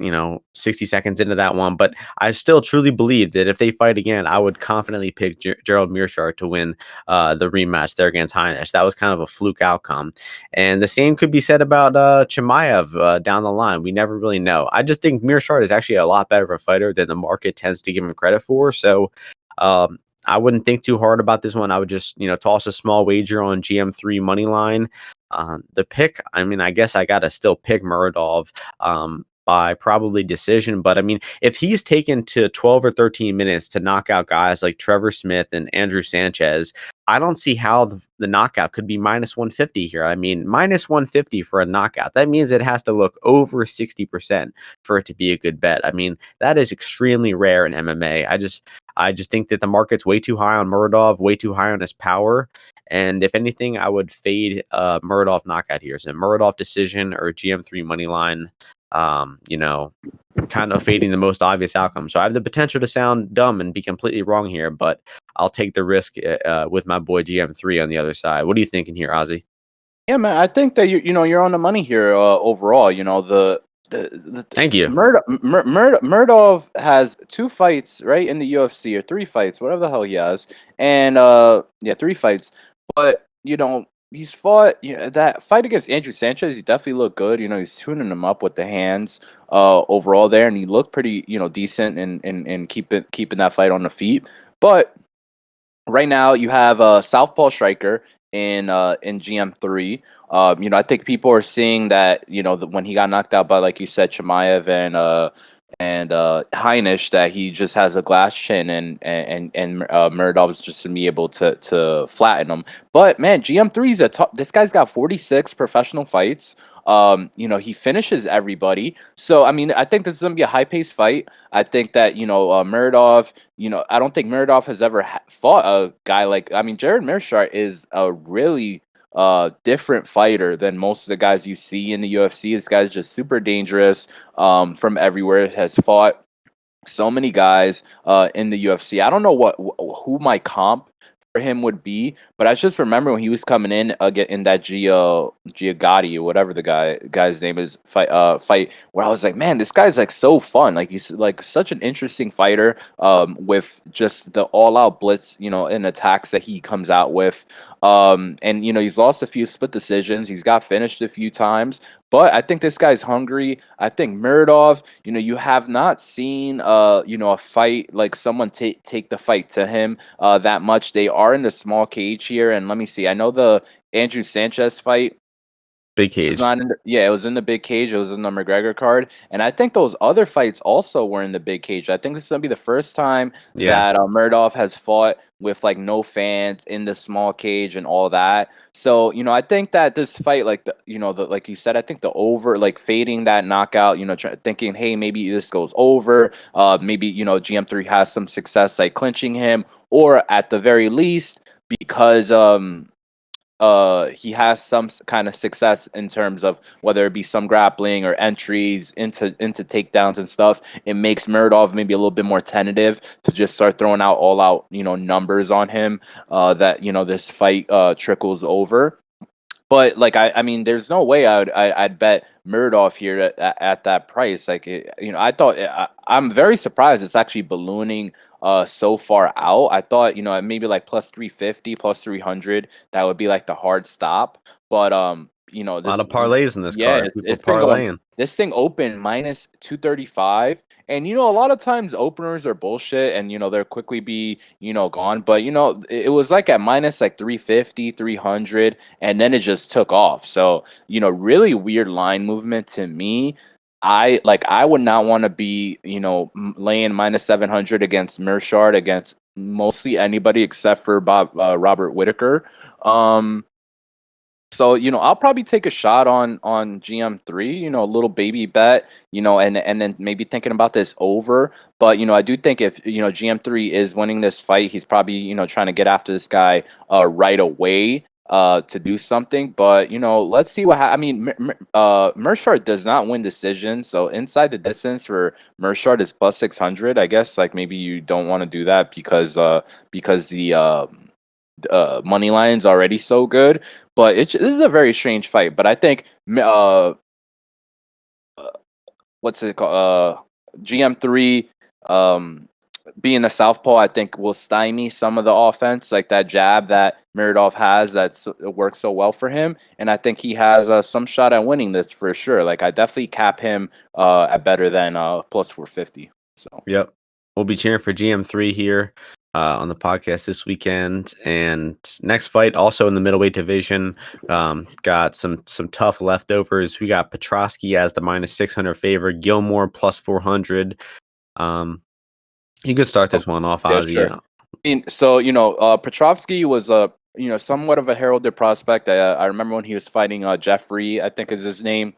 60 seconds into that one. But I still truly believe that if they fight again, I would confidently pick Gerald Meerschaert to win the rematch there against Heinisch. That was kind of a fluke outcome. And the same could be said about Chimaev down the line. We never really know. I just think Meerschaert is actually a lot better of a fighter than the market tends to give him credit for. So I wouldn't think too hard about this one. I would just, toss a small wager on GM3 money line. The pick, I mean, I guess I got to still pick Muradov by probably decision. But I mean, if he's taken to 12 or 13 minutes to knock out guys like Trevor Smith and Andrew Sanchez, I don't see how the knockout could be minus 150 here. I mean, minus 150 for a knockout. That means it has to look over 60% for it to be a good bet. I mean, that is extremely rare in MMA. I just think that the market's way too high on Muradov, way too high on his power. And if anything, I would fade Muradov knockout here. So Muradov decision or GM3 money line, kind of fading the most obvious outcome. So I have the potential to sound dumb and be completely wrong here, but I'll take the risk with my boy GM3 on the other side. What are you thinking here, Ozzy? Yeah, man, I think that you're on the money here overall. Thank you. Muradov has 2 fights, right, in the UFC, or 3 fights, whatever the hell he has, and 3 fights. But he's fought that fight against Andrew Sanchez. He definitely looked good. He's tuning him up with the hands overall there, and he looked pretty decent in keeping that fight on the feet. But right now you have a southpaw striker in GM3. I think people are seeing that, when he got knocked out by, like you said, Chimaev and Heinisch, that he just has a glass chin, and Muradov's just to be able to flatten him. But man, GM3 is this guy's got 46 professional fights. He finishes everybody. So I mean, I think this is gonna be a high paced fight. I think that Muradov. I don't think Muradov has ever fought a guy like. I mean, Jared Mearshart is a really different fighter than most of the guys you see in the UFC. This guy's just super dangerous from everywhere. Has fought so many guys in the UFC. I don't know who my comp for him would be, but I just remember when he was coming in in that Giagatti or whatever the guy's name is fight where I was like, man, this guy's like so fun. Like he's like such an interesting fighter with just the all out blitz, and attacks that he comes out with. And he's lost a few split decisions. He's got finished a few times, but I think this guy's hungry. I think Muradov, you have not seen, a fight like someone take the fight to him that much. They are in the small cage here, and let me see. I know the Andrew Sanchez fight. Big cage. It's not in it was in the big cage. It was in the McGregor card, and I think those other fights also were in the big cage. I think this is gonna be the first time that Muradov has fought with like no fans in the small cage and all that. So I think that this fight, like like you said, I think the over, like fading that knockout, thinking, hey, maybe this goes over. Maybe GM3 has some success like clinching him, or at the very least, because he has some kind of success in terms of whether it be some grappling or entries into takedowns and stuff. It makes Muradov maybe a little bit more tentative to just start throwing out all out numbers on him that this fight trickles over. But like I mean, there's no way I'd bet Muradov here at that price. Like I thought I'm very surprised it's actually ballooning so far out. I thought maybe like plus 350, plus 300 that would be like the hard stop. But a lot of parlays in this card. It's been going. This thing opened minus 235, and a lot of times openers are bullshit, and they'll quickly be gone. But it was like at minus like 350, 300, and then it just took off. So really weird line movement to me. I would not want to be laying minus 700 against Mearshart, against mostly anybody except for Robert Whitaker. So I'll probably take a shot on GM3, a little baby bet, and then maybe thinking about this over. But I do think if GM3 is winning this fight, he's probably trying to get after this guy right away to do something. But let's see what I mean. Mearshart does not win decisions, so inside the distance for Mearshart is plus 600. I guess like maybe you don't want to do that because the money line's already so good. But this is a very strange fight. But I think what's it called? GM3 being a southpaw, I think will stymie some of the offense, like that jab that Muradov has that works so well for him. And I think he has some shot at winning this for sure. Like I definitely cap him at better than plus 450. So yep, we'll be cheering for GM3 here on the podcast this weekend. And next fight, also in the middleweight division, got some tough leftovers. We got Petroski as the minus 600 favorite, Gillmore plus 400. You could start this one off, Ozzy. Sure. I mean, so Petroski was somewhat of a heralded prospect. I remember when he was fighting Jeffrey, I think is his name,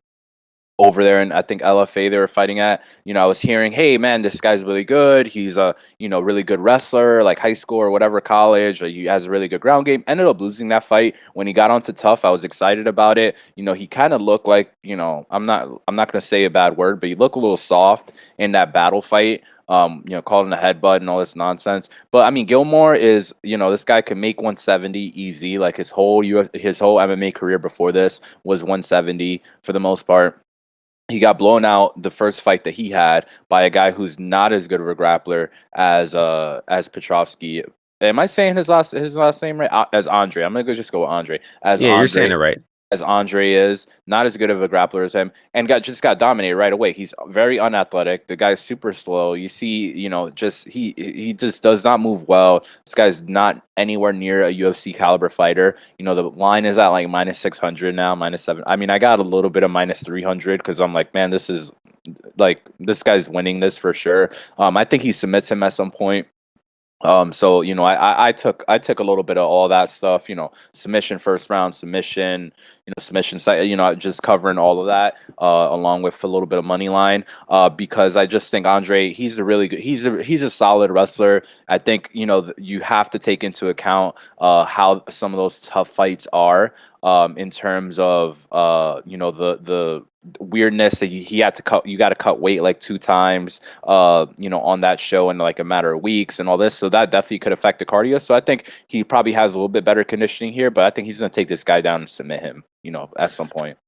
over there, and I think LFA they were fighting at. I was hearing, hey man, this guy's really good. He's a really good wrestler, like high school or whatever, college. He has a really good ground game. Ended up losing that fight. When he got onto Tough, I was excited about it. He kind of looked like I'm not gonna say a bad word, but he looked a little soft in that battle fight. Calling a headbutt and all this nonsense. But I mean, Gillmore is, this guy can make 170 easy. Like his whole MMA career before this was 170 for the most part. He got blown out the first fight that he had by a guy who's not as good of a grappler as Petroski. Am I saying his last name right? As Andre. I'm gonna just go with Andre. You're saying it right. as Andre is, not as good of a grappler as him, and just got dominated right away. He's very unathletic. The guy's super slow. You see, just he just does not move well. This guy's not anywhere near a UFC caliber fighter. The line is at like -600 now, -7. I mean, I got a little bit of -300 because I'm like, man, this guy's winning this for sure. I think he submits him at some point. So I took a little bit of all that stuff, submission first round, submission, submission site, just covering all of that, along with a little bit of money line, because I just think Andre, he's a really good, he's a solid wrestler. I think you have to take into account how some of those tough fights are, in terms of the weirdness that he had to cut. You got to cut weight like 2 times, on that show in like a matter of weeks and all this. So that definitely could affect the cardio. So I think he probably has a little bit better conditioning here, but I think he's going to take this guy down and submit him, at some point.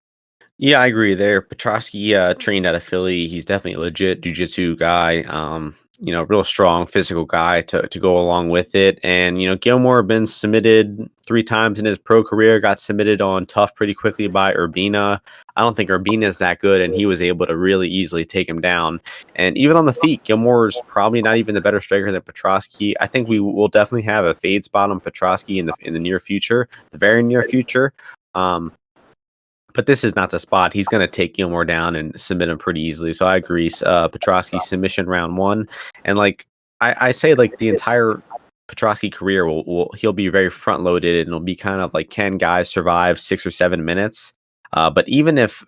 Yeah, I agree there. Petroski trained out of Philly. He's definitely a legit jiu-jitsu guy. Real strong physical guy to go along with it. And, Gilmore been submitted 3 times in his pro career, got submitted on tough pretty quickly by Urbina. I don't think Urbina is that good, and he was able to really easily take him down. And even on the feet, Gilmore's probably not even the better striker than Petroski. I think we will definitely have a fade spot on Petroski in the near future, the very near future. But this is not the spot. He's going to take Gilmore down and submit him pretty easily. So I agree. Petroski submission round 1. And I say the entire Petroski career he'll be very front loaded, and it'll be kind of like, can guys survive 6 or 7 minutes? But even if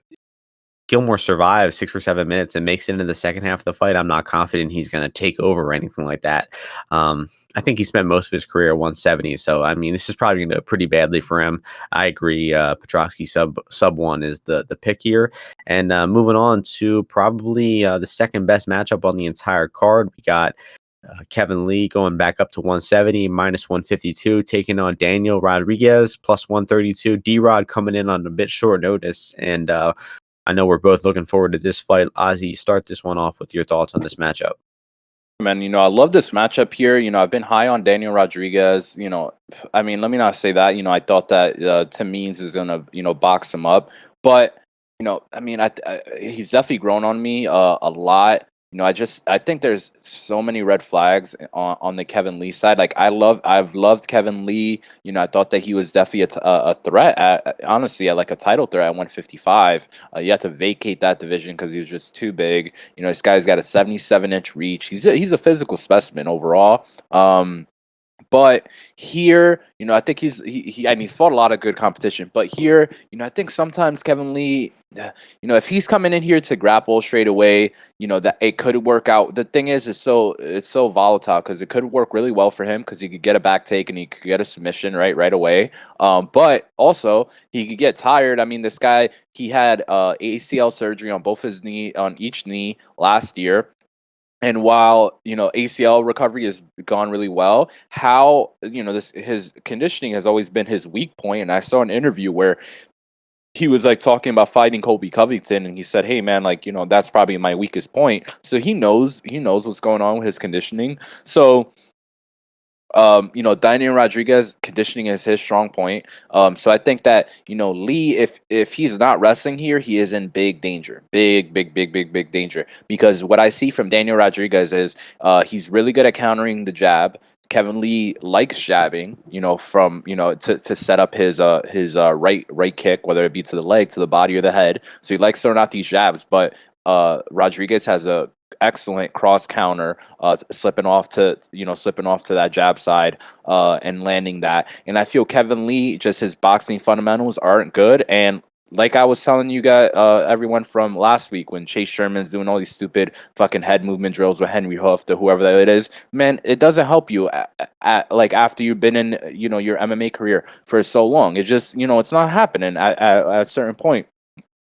Gilmore survives 6 or 7 minutes and makes it into the second half of the fight, I'm not confident he's going to take over or anything like that. I think he spent most of his career at 170. So, I mean, this is probably going to go pretty badly for him. I agree. Petroski sub 1 is the pick here. And moving on to probably the second best matchup on the entire card, we got Kevin Lee going back up to 170, -152, taking on Daniel Rodriguez, +132. D-Rod coming in on a bit short notice. And I know we're both looking forward to this fight. Ozzy, start this one off with your thoughts on this matchup. Man, I love this matchup here. I've been high on Daniel Rodriguez. I mean, let me not say that. I thought that Tim Means is going to, box him up. But, I mean, he's definitely grown on me a lot. I think there's so many red flags on the Kevin Lee side. I've loved Kevin Lee. I thought that he was definitely a threat honestly, at like a title threat at 155. You have to vacate that division because he was just too big. This guy's got a 77-inch reach. He's a physical specimen overall. But here, I think he's fought a lot of good competition. But here, I think sometimes Kevin Lee, if he's coming in here to grapple straight away, that it could work out. The thing is, it's so volatile because it could work really well for him because he could get a back take and he could get a submission right away. But also he could get tired. I mean, this guy, he had ACL surgery on each knee last year. And while ACL recovery has gone really well, his conditioning has always been his weak point. And I saw an interview where he was talking about fighting Colby Covington, and he said, "Hey man, that's probably my weakest point." So he knows what's going on with his conditioning. So Daniel Rodriguez conditioning is his strong point. So I think that, Lee, if he's not wrestling here, he is in big danger. Big danger. Because what I see from Daniel Rodriguez is he's really good at countering the jab. Kevin Lee likes jabbing, to set up his right kick, whether it be to the leg, to the body, or the head. So he likes throwing out these jabs, but Rodriguez has a excellent cross counter, slipping off to that jab side, and landing that. And I feel Kevin Lee, just his boxing fundamentals aren't good. And like I was telling you guys, everyone from last week, when Chase Sherman's doing all these stupid fucking head movement drills with Henry Hoof to whoever that it is, man, it doesn't help you after you've been in your MMA career for so long. It just it's not happening at a certain point.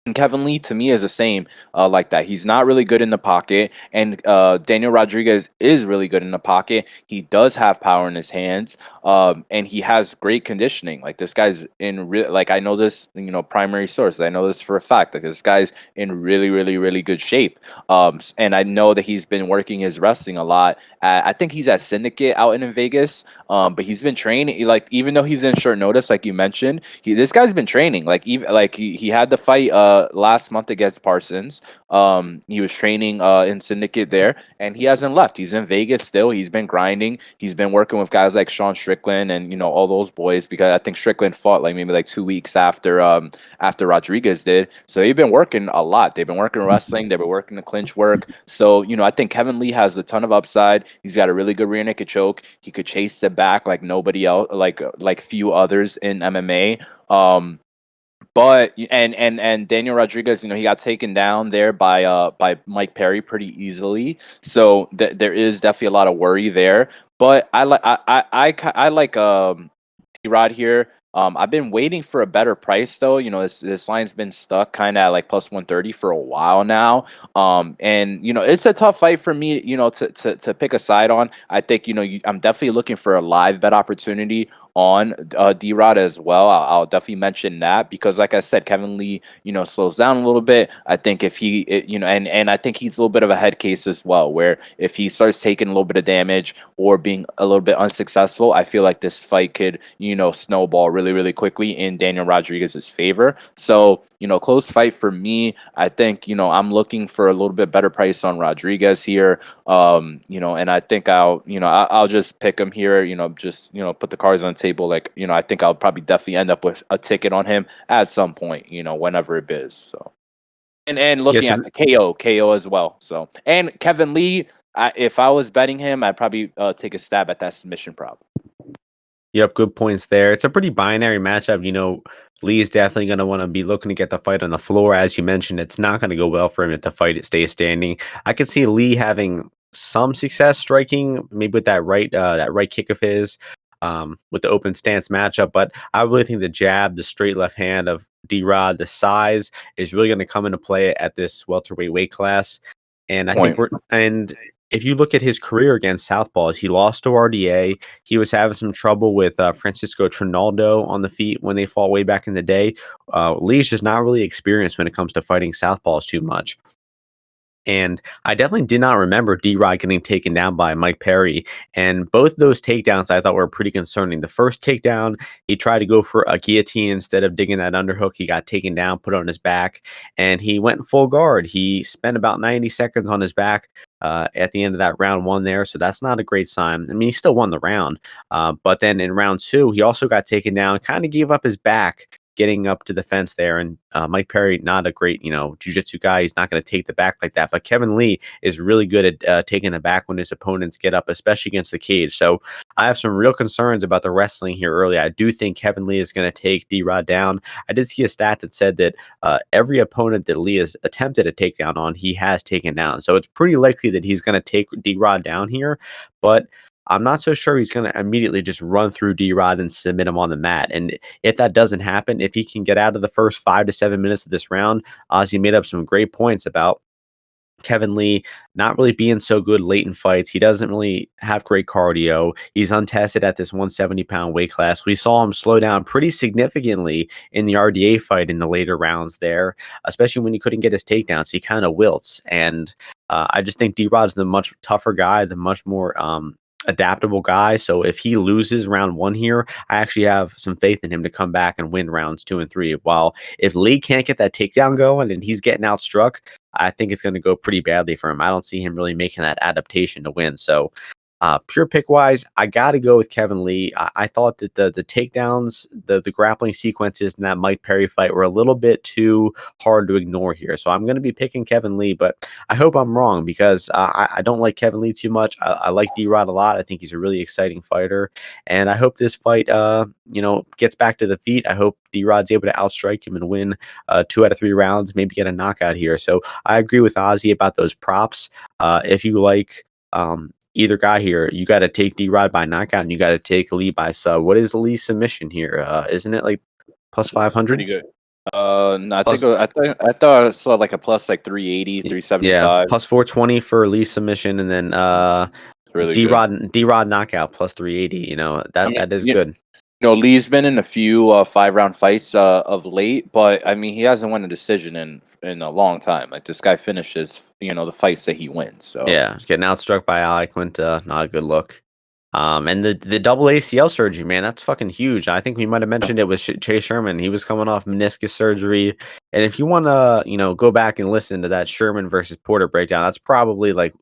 And Kevin Lee to me is the same like that. He's not really good in the pocket, and Daniel Rodriguez is really good in the pocket. He does have power in his hands, and he has great conditioning. Like this guy's in like I know this, primary source. I know this for a fact. Like this guy's in really, really, really good shape. And I know that he's been working his wrestling a lot. I think he's at Syndicate out in Vegas. But he's been training. Like even though he's in short notice, like you mentioned, this guy's been training. Like even like he had the fight last month against Parsons. He was training in Syndicate there, and he hasn't left. He's in Vegas still. He's been grinding. He's been working with guys like Sean Strickland and all those boys, because I think Strickland fought like maybe like 2 weeks after Rodriguez did. So they've been working a lot. They've been working wrestling. They've been working the clinch work. So I think Kevin Lee has a ton of upside. He's got a really good rear naked choke. He could chase the back like nobody else, like few others in MMA. But and Daniel Rodriguez, he got taken down there by Mike Perry pretty easily. So there is definitely a lot of worry there. But I like Rod here. I've been waiting for a better price though. This line's been stuck kind of at like plus 130 for a while now. And it's a tough fight for me, to pick a side on. I think I'm definitely looking for a live bet opportunity on D-Rod as well. I'll definitely mention that because, like I said, Kevin Lee, slows down a little bit. I think if he, and I think he's a little bit of a head case as well, where if he starts taking a little bit of damage or being a little bit unsuccessful, I feel like this fight could, snowball really, really quickly in Daniel Rodriguez's favor. So, close fight for me. I think, I'm looking for a little bit better price on Rodriguez here. And I think I'll just pick him here, just, put the cards on the table. Like, I think I'll probably definitely end up with a ticket on him at some point, whenever it is. So, and looking at the KO as well. So, and Kevin Lee, if I was betting him, I'd probably take a stab at that submission prop. Yep, good points there. It's a pretty binary matchup. Lee is definitely going to want to be looking to get the fight on the floor. As you mentioned, it's not going to go well for him if the fight stays standing. I could see Lee having some success striking, maybe with that right kick of his, with the open stance matchup. But I really think the jab, the straight left hand of D-Rod, the size is really going to come into play at this welterweight weight class. And I think if you look at his career against Southpaws, he lost to RDA. He was having some trouble with Francisco Trinaldo on the feet when they fought way back in the day. Lee's just not really experienced when it comes to fighting Southpaws too much. And I definitely did not remember D-Rod getting taken down by Mike Perry. And both those takedowns I thought were pretty concerning. The first takedown, he tried to go for a guillotine instead of digging that underhook. He got taken down, put on his back, and he went full guard. He spent about 90 seconds on his back at the end of that round one there. So that's not a great sign. I mean, he still won the round. But then in round two, he also got taken down, kind of gave up his back getting up to the fence there. And Mike Perry, not a great, jiu-jitsu guy. He's not going to take the back like that. But Kevin Lee is really good at taking the back when his opponents get up, especially against the cage. So I have some real concerns about the wrestling here early. I do think Kevin Lee is going to take D-Rod down. I did see a stat that said that every opponent that Lee has attempted a takedown on, he has taken down. So it's pretty likely that he's going to take D-Rod down here. But I'm not so sure he's going to immediately just run through D-Rod and submit him on the mat. And if that doesn't happen, if he can get out of the first 5 to 7 minutes of this round, Ozzy made up some great points about Kevin Lee not really being so good late in fights. He doesn't really have great cardio. He's untested at this 170-pound weight class. We saw him slow down pretty significantly in the RDA fight in the later rounds there, especially when he couldn't get his takedowns. He kind of wilts. And I just think D-Rod's the much tougher guy, the much more adaptable guy. So if he loses round one here, I actually have some faith in him to come back and win rounds 2 and 3. While if Lee can't get that takedown going and he's getting outstruck, I think it's going to go pretty badly for him. I don't see him really making that adaptation to win. So pure pick wise, I got to go with Kevin Lee. I thought that the takedowns, the grappling sequences in that Mike Perry fight were a little bit too hard to ignore here. So I'm going to be picking Kevin Lee, but I hope I'm wrong because I don't like Kevin Lee too much. I like D-Rod a lot. I think he's a really exciting fighter, and I hope this fight, gets back to the feet. I hope D-Rod's able to outstrike him and win 2 out of 3 rounds, maybe get a knockout here. So I agree with Ozzy about those props. If you like either guy here, you got to take D-Rod by knockout and you got to take Lee by sub. What is Lee's submission here? Isn't it like plus 500? Pretty good. No, I think Plus, I thought I saw like a plus like 380, yeah, 375. plus 420 for Lee submission, and then It's really good. D-Rod knockout plus 380. You know, I that mean, that is good. Lee's been in a few 5-round fights of late, but I mean, he hasn't won a decision in a long time. Like this guy finishes, the fights that he wins. So Yeah, getting outstruck by Ali Quinta, not a good look. And the double ACL surgery, man, that's fucking huge. I think we might have mentioned it with Chase Sherman. He was coming off meniscus surgery, and if you want to, go back and listen to that Sherman versus Porter breakdown, that's probably like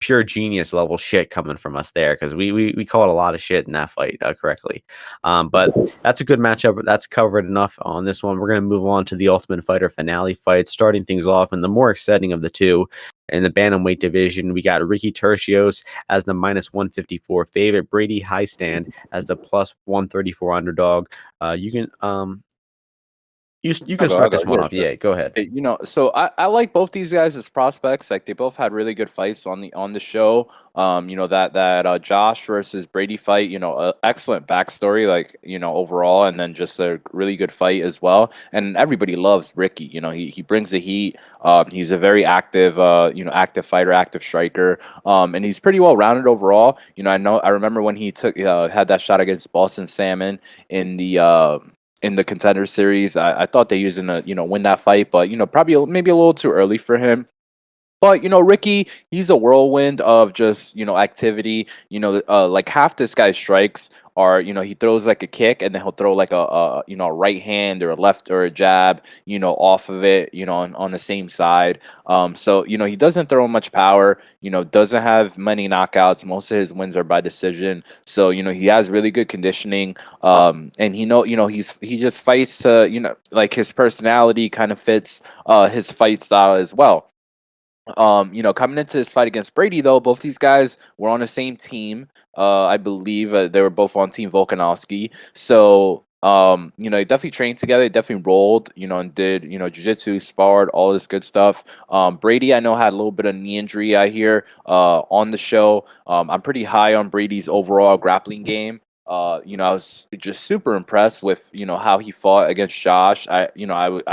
pure genius level shit coming from us there, because we called a lot of shit in that fight correctly. But that's a good matchup. That's covered enough on this one. We're going to move on to the Ultimate Fighter finale fight, starting things off in the more exciting of the two. In the bantamweight division, we got Ricky Turcios as the minus 154 favorite, Brady-Heistand as the plus 134 underdog. You can you I'll can go. I'll start go. this one Yeah, off. sure. Yeah, go ahead. So I like both these guys as prospects. Like they both had really good fights on the show. That Josh versus Brady fight. Excellent backstory. Like overall, and then just a really good fight as well. And everybody loves Ricky. He brings the heat. He's a very active, active fighter, active striker. And he's pretty well rounded overall. I remember when he had that shot against Boston Salmon in the contender series. I thought they used him to, win that fight, but probably maybe a little too early for him. But Ricky, he's a whirlwind of just activity. Like half this guy's strikes are he throws like a kick and then he'll throw like a right hand or a left or a jab off of it on the same side. So he doesn't throw much power. Doesn't have many knockouts. Most of his wins are by decision. So he has really good conditioning. And he just fights to like his personality kind of fits his fight style as well. Coming into this fight against Brady, though, both these guys were on the same team. I believe they were both on Team Volkanovski. So, they definitely trained together, they definitely rolled, and did, jiu-jitsu, sparred, all this good stuff. Brady, I know, had a little bit of knee injury, I hear, on the show. I'm pretty high on Brady's overall grappling game. I was just super impressed with how he fought against Josh. I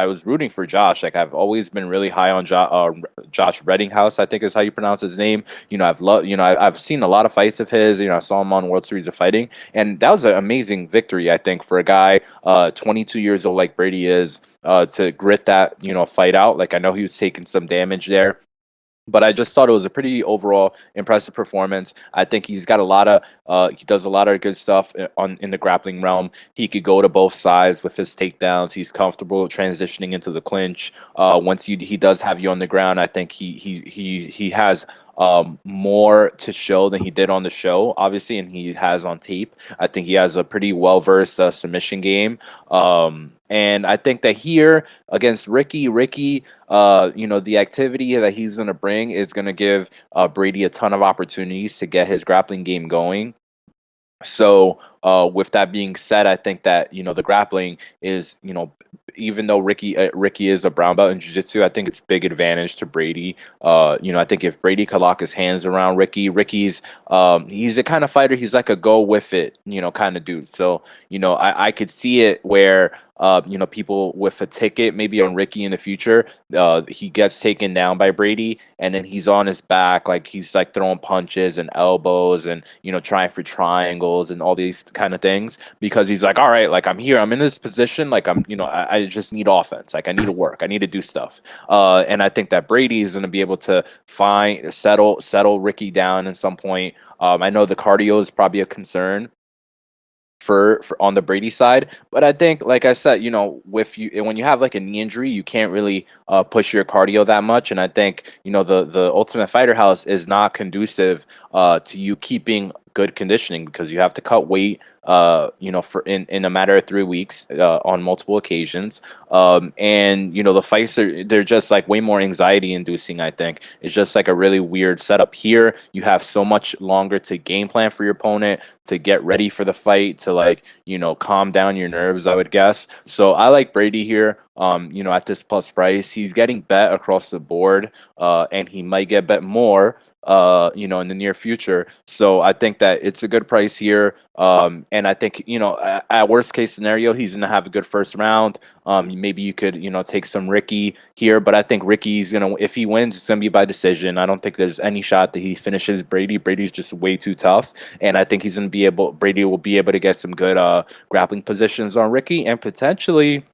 was rooting for Josh. Like I've always been really high on Josh Reddinghouse, I think is how you pronounce his name. I've loved. I've seen a lot of fights of his. I saw him on World Series of Fighting, and that was an amazing victory. I think for a guy 22 years old like Brady is, to grit that fight out. Like I know he was taking some damage there. But I just thought it was a pretty overall impressive performance. I think he does a lot of good stuff in the grappling realm. He could go to both sides with his takedowns. He's comfortable transitioning into the clinch. Once he does have you on the ground, I think he has more to show than he did on the show, obviously, and he has on tape. I think he has a pretty well versed submission game. And I think that here against Ricky, the activity that he's going to bring is going to give Brady a ton of opportunities to get his grappling game going. So, with that being said, I think that the grappling is even though Ricky is a brown belt in jiu-jitsu, I think it's big advantage to Brady. I think if Brady could lock his hands around Ricky's he's the kind of fighter. He's like a go with it kind of dude. So I could see it where people with a ticket maybe on Ricky in the future, he gets taken down by Brady, and then he's on his back, like he's like throwing punches and elbows and trying for triangles and all these kind of things, because he's like, all right, like I'm here, I'm in this position, like I just need offense, like I need to work, I need to do stuff. And I think that Brady is going to be able to settle Ricky down at some point. I know the cardio is probably a concern for on the Brady side, but I think, like I said, with you when you have like a knee injury, you can't really push your cardio that much, and I think the Ultimate Fighter House is not conducive to you keeping good conditioning, because you have to cut weight for in a matter of 3 weeks on multiple occasions. And the fights they're just like way more anxiety inducing. I think it's just like a really weird setup. Here you have so much longer to game plan for your opponent, to get ready for the fight, to like calm down your nerves, I would guess. So I like Brady here. At this plus price, he's getting bet across the board, and he might get bet more in the near future. So I think that it's a good price here. And And I think, at worst case scenario, he's going to have a good first round. Maybe you could, take some Ricky here, but I think Ricky's going to, if he wins, it's going to be by decision. I don't think there's any shot that he finishes Brady. Brady's just way too tough. And I think Brady will be able to get some good grappling positions on Ricky, and potentially,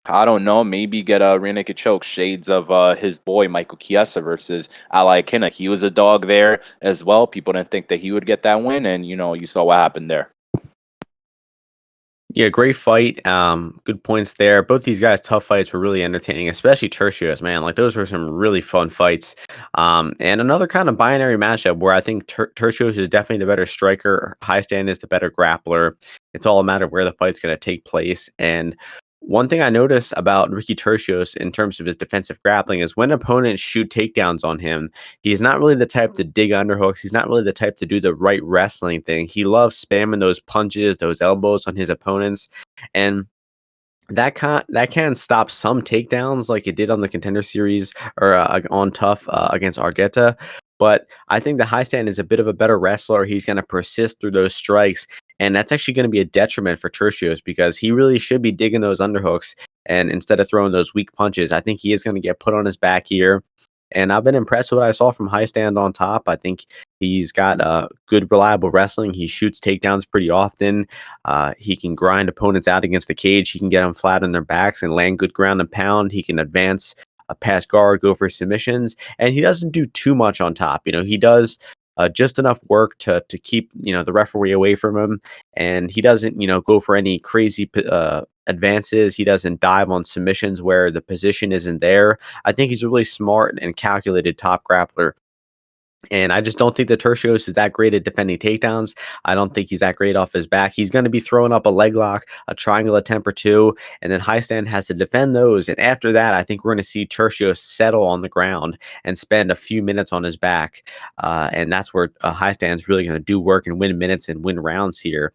I don't know, maybe get a rear naked choke, shades of his boy Michael Chiesa versus Aldrich-Demopoulos. He was a dog there as well. People didn't think that he would get that win, and you saw what happened there. Yeah, great fight. Good points there. Both these guys' tough fights were really entertaining, especially Turcios, man. Like those were some really fun fights. And another kind of binary matchup where I think Turcios is definitely the better striker. Heistand is the better grappler. It's all a matter of where the fight's going to take place. And one thing I notice about Ricky Turcios in terms of his defensive grappling is when opponents shoot takedowns on him, he's not really the type to dig underhooks. He's not really the type to do the right wrestling thing. He loves spamming those punches, those elbows on his opponents. And that can stop some takedowns like it did on the Contender Series or on Tough against Argueta. But I think the Heistand is a bit of a better wrestler. He's going to persist through those strikes, and that's actually going to be a detriment for Turcios because he really should be digging those underhooks. And instead of throwing those weak punches, I think he is going to get put on his back here. And I've been impressed with what I saw from Heistand on top. I think he's got good, reliable wrestling. He shoots takedowns pretty often. He can grind opponents out against the cage. He can get them flat on their backs and land good ground and pound. He can advance a pass guard, go for submissions, and he doesn't do too much on top. He does just enough work to keep the referee away from him, and he doesn't go for any crazy advances. He doesn't dive on submissions where the position isn't there. I think he's a really smart and calculated top grappler. And I just don't think that Turcios is that great at defending takedowns. I don't think he's that great off his back. He's going to be throwing up a leg lock, a triangle attempt or two, and then Heistand has to defend those. And after that, I think we're going to see Turcios settle on the ground and spend a few minutes on his back. And that's where Heistand's really going to do work and win minutes and win rounds here.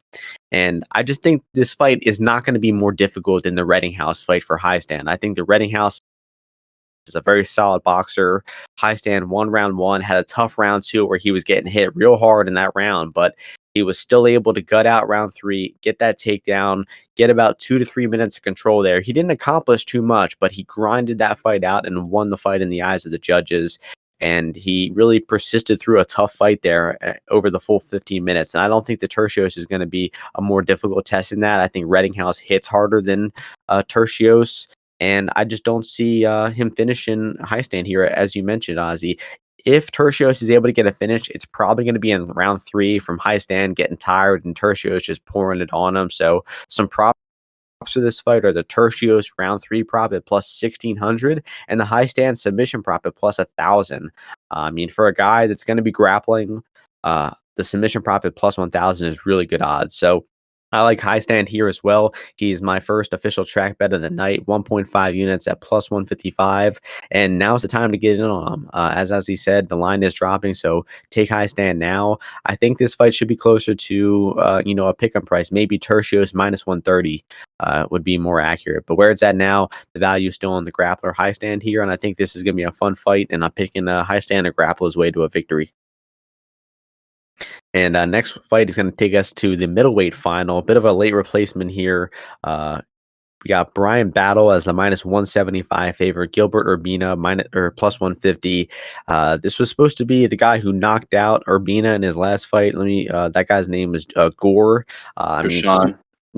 And I just think this fight is not going to be more difficult than the Reddinghouse fight for Heistand. I think the Reddinghouse is a very solid boxer. Heistand won round one, had a tough round two where he was getting hit real hard in that round, but he was still able to gut out round three, get that takedown, get about 2 to 3 minutes of control there. He didn't accomplish too much, but he grinded that fight out and won the fight in the eyes of the judges. And he really persisted through a tough fight there over the full 15 minutes. And I don't think the Turcios is going to be a more difficult test than that. I think Reddinghouse hits harder than Turcios. And I just don't see him finishing Heistand here, as you mentioned, Ozzy. If Turcios is able to get a finish, it's probably going to be in round three from Heistand getting tired and Turcios just pouring it on him. So some props for this fight are the Turcios round three prop at plus 1,600 and the Heistand submission prop at plus 1,000. I mean, for a guy that's going to be grappling, the submission prop at plus 1,000 is really good odds. So I like Heistand here as well. He's my first official track bet of the night, 1.5 units at plus 155. And now's the time to get in on him. As he said, the line is dropping, so take Heistand now. I think this fight should be closer to, a pick-up price. Maybe Turcios minus 130 would be more accurate. But where it's at now, the value is still on the grappler Heistand here. And I think this is going to be a fun fight. And I'm picking Heistand to grapple his way to a victory. And next fight is going to take us to the middleweight final. A bit of a late replacement here. We got Brian Battle as the minus 175 favorite. Gilbert Urbina plus 150. This was supposed to be the guy who knocked out Urbina in his last fight. That guy's name is Gore.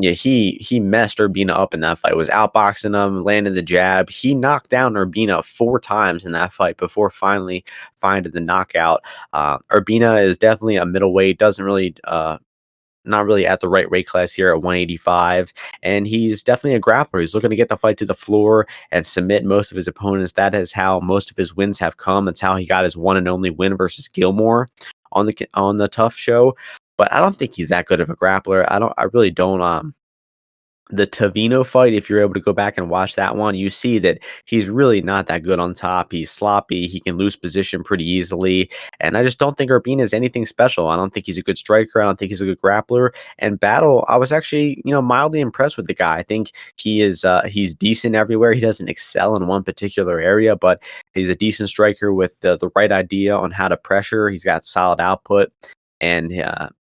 He messed Urbina up in that fight. Was outboxing him, landed the jab. He knocked down Urbina 4 times in that fight before finally finding the knockout. Urbina is definitely a middleweight. Doesn't really, not really at the right weight class here at 185. And he's definitely a grappler. He's looking to get the fight to the floor and submit most of his opponents. That is how most of his wins have come. It's how he got his one and only win versus Gillmore on the Tough show. But I don't think he's that good of a grappler. I really don't. The Tavino fight, if you're able to go back and watch that one, you see that he's really not that good on top. He's sloppy. He can lose position pretty easily. And I just don't think Urbina is anything special. I don't think he's a good striker. I don't think he's a good grappler. And Battle, I was actually, mildly impressed with the guy. I think he's decent everywhere. He doesn't excel in one particular area, but he's a decent striker with the right idea on how to pressure. He's got solid output. And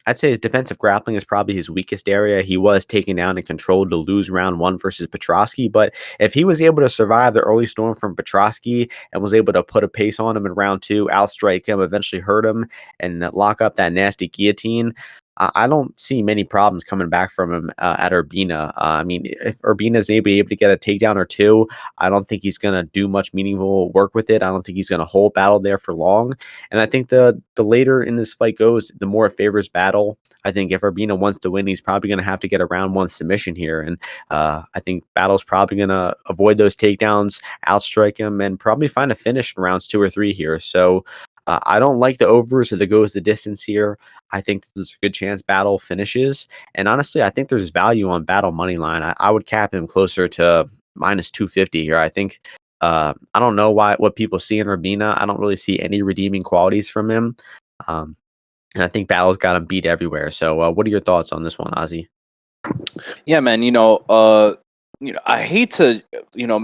I'd say his defensive grappling is probably his weakest area. He was taken down and controlled to lose round 1 versus Petroski, but if he was able to survive the early storm from Petroski and was able to put a pace on him in round 2, outstrike him, eventually hurt him, and lock up that nasty guillotine, I don't see many problems coming back from him at Urbina. I mean, if Urbina is maybe able to get a takedown or two, I don't think he's going to do much meaningful work with it. I don't think he's going to hold Battle there for long. And I think the later in this fight goes, the more it favors Battle. I think if Urbina wants to win, he's probably going to have to get a round 1 submission here. And I think Battle's probably going to avoid those takedowns, outstrike him, and probably find a finish in rounds 2 or 3 here. So I don't like the overs or the goes the distance here. I think there's a good chance Battle finishes. And honestly, I think there's value on Battle money line. I would cap him closer to minus 250 here. I think I don't know what people see in Urbina. I don't really see any redeeming qualities from him. And I think Battle's got him beat everywhere. So what are your thoughts on this one, Ozzy? Yeah, man, I hate to,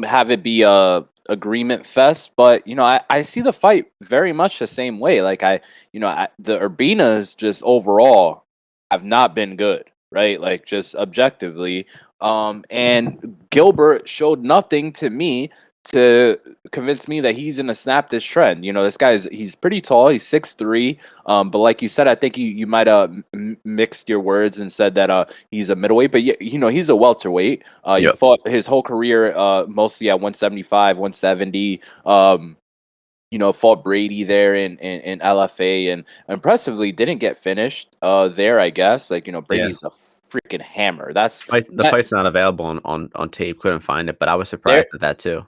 have it be a agreement fest, but I see the fight very much the same way. Like the Urbinas just overall have not been good, right? Like just objectively. And Gilbert showed nothing to me to convince me that he's gonna snap this trend. This he's pretty tall. He's 6'3". But like you said, I think you might have mixed your words and said that he's a middleweight, but he's a welterweight. He Yep. fought his whole career mostly at 175, 170. Fought Brady there in LFA and impressively didn't get finished there, I guess. Like, Brady's a freaking hammer. The fight's not available on tape. Couldn't find it, but I was surprised at that too.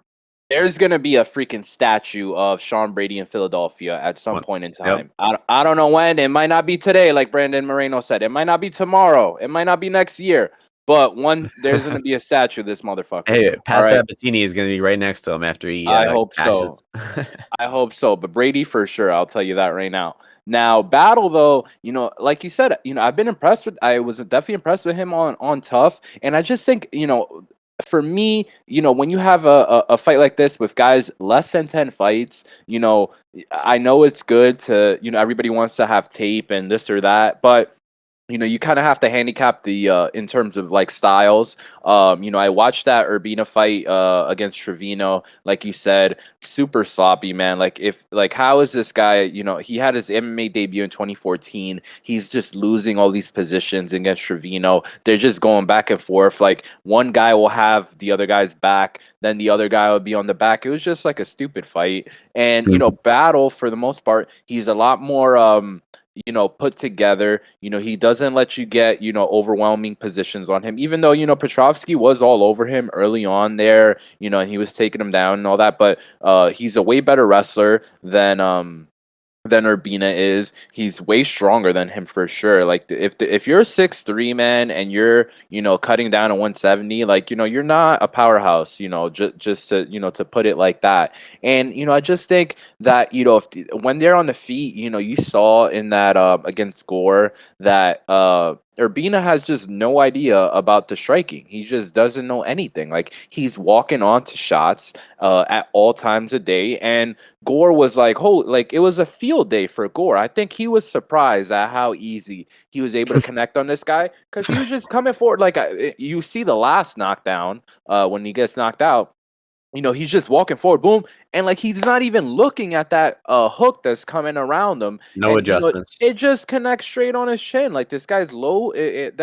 There's gonna be a freaking statue of Sean Brady in Philadelphia at some point in time. Yep. I don't know when. It might not be today, like Brandon Moreno said. It might not be tomorrow. It might not be next year. But there's gonna be a statue of this motherfucker. Hey, Pat Sabatini is gonna be right next to him after he. I hope so. I hope so. But Brady for sure. I'll tell you that right now. Now, Battle though, like you said, I've been impressed with. I was definitely impressed with him on Tough, and I just think for me, when you have a fight like this with guys less than 10 fights, I know it's good to, everybody wants to have tape and this or that, but you kind of have to handicap the in terms of like styles. I watched that Urbina fight against Trevino, like you said, super sloppy, man. How is this guy? He had his MMA debut in 2014. He's just losing all these positions against Trevino. They're just going back and forth. Like one guy will have the other guy's back, then the other guy will be on the back. It was just like a stupid fight. And Battle for the most part, he's a lot more put together. He doesn't let you get, overwhelming positions on him, even though, Petrovsky was all over him early on there, and he was taking him down and all that. But he's a way better wrestler than Urbina is. He's way stronger than him for sure. Like if you're 6'3", man, and you're cutting down to 170, like you're not a powerhouse. Just to put it like that. And I just think that when they're on the feet, you saw in that against Gore that Urbina has just no idea about the striking. He just doesn't know anything. Like he's walking onto shots at all times of day, and Gore was like, it was a field day for Gore. I think he was surprised at how easy he was able to connect on this guy because he was just coming forward. Like you see the last knockdown when he gets knocked out. He's just walking forward, boom, and like he's not even looking at that hook that's coming around him. No adjustments. It just connects straight on his chin. Like this guy's low. If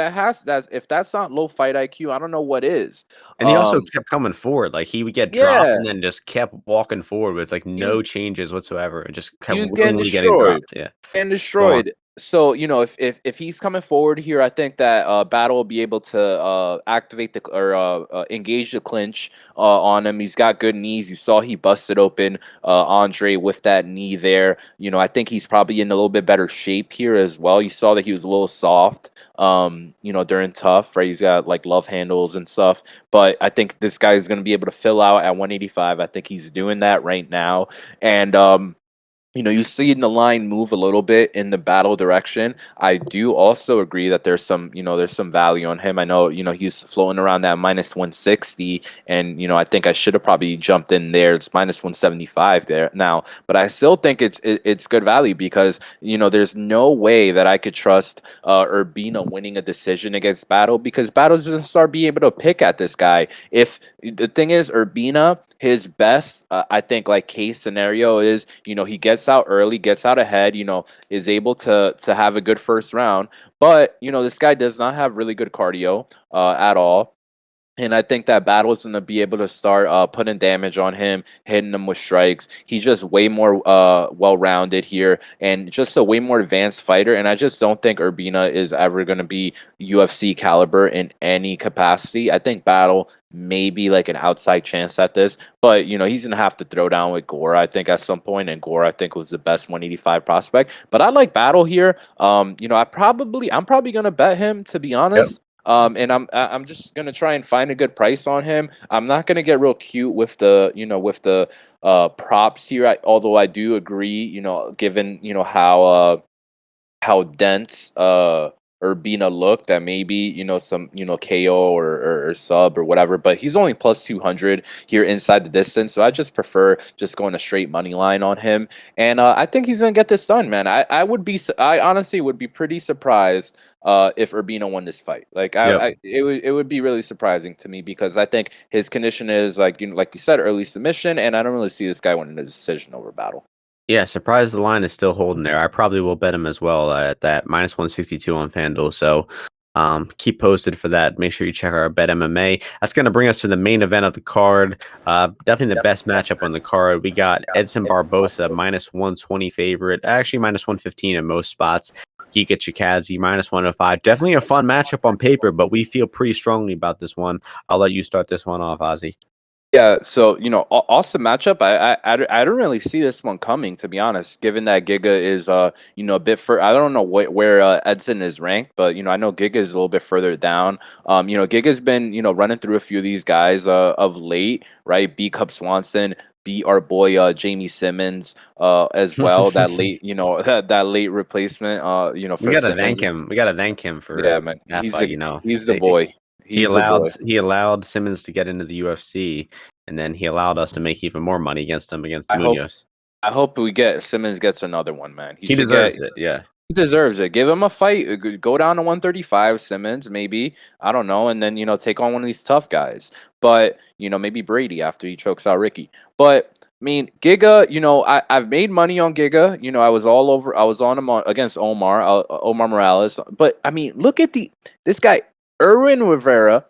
that's not low fight IQ, I don't know what is. And he also kept coming forward. Like he would get dropped and then just kept walking forward with like no changes whatsoever, and just kept willingly getting dropped. Yeah, and destroyed. So if he's coming forward here, I think that Battle will be able to activate engage the clinch on him. He's got good knees. You saw he busted open Andre with that knee there. I think he's probably in a little bit better shape here as well. You saw that he was a little soft, during Tough, right? He's got like love handles and stuff. But I think this guy is going to be able to fill out at 185. I think he's doing that right now, and you see the line move a little bit in the battle direction. I do also agree that there's some value on him. I know, he's floating around that minus 160, and, I think I should have probably jumped in there. It's minus 175 there now, but I still think it's good value because, there's no way that I could trust Urbina winning a decision against Battle, because Battle's going to start being able to pick at this guy. If the thing is, Urbina, his best, I think, like, case scenario is, he gets out early, gets out ahead, is able to have a good first round. But, this guy does not have really good cardio at all. And I think that Battle is going to be able to start putting damage on him, hitting him with strikes. He's just way more well-rounded here and just a way more advanced fighter. And I just don't think Urbina is ever going to be UFC caliber in any capacity. I think Battle may be like an outside chance at this, but, he's going to have to throw down with Gore, I think, at some point. And Gore, I think, was the best 185 prospect. But I like Battle here. I'm probably going to bet him, to be honest. Yep. And I'm just gonna try and find a good price on him. I'm not gonna get real cute with the props here. Although I do agree, given how dense Urbina looked, that maybe some KO or sub or whatever, but he's only plus 200 here inside the distance, so I just prefer just going a straight money line on him, and I think he's gonna get this done, man. I honestly would be pretty surprised if Urbina won this fight. Like, Yep. it would be really surprising to me, because I think his condition is like, like you said, early submission, and I don't really see this guy winning a decision over Battle. Yeah, surprised the line is still holding there. I probably will bet him as well at that minus 162 on FanDuel. So keep posted for that. Make sure you check our Bet MMA. That's going to bring us to the main event of the card. Definitely the best matchup on the card. We got Edson Barboza, minus 120 favorite, actually minus 115 in most spots. Giga-Chikadze, minus 105. Definitely a fun matchup on paper, but we feel pretty strongly about this one. I'll let you start this one off, Ozzy. Yeah, so awesome matchup. I don't really see this one coming, to be honest. Given that Giga is a bit for, I don't know where Edson is ranked, but I know Giga is a little bit further down. Giga's been running through a few of these guys of late, right? B Cup Swanson, beat our boy Jamie Simmons as well. That late that late replacement We for gotta Simmons. thank him. We gotta thank him for Yeah, man, that he's fight. he's the boy. He He's the boy. allowed Simmons to get into the UFC, and then he allowed us to make even more money against him against I hope Munoz. Simmons gets another one, man. He deserves it. Yeah. He deserves it. Give him a fight. Go down to 135, Simmons, maybe. I don't know. And then, take on one of these tough guys. But, maybe Brady after he chokes out Ricky. But, I mean, Giga, I've made money on Giga. I was on him against Omar Morales. But, I mean, look at this guy, Erwin Rivera,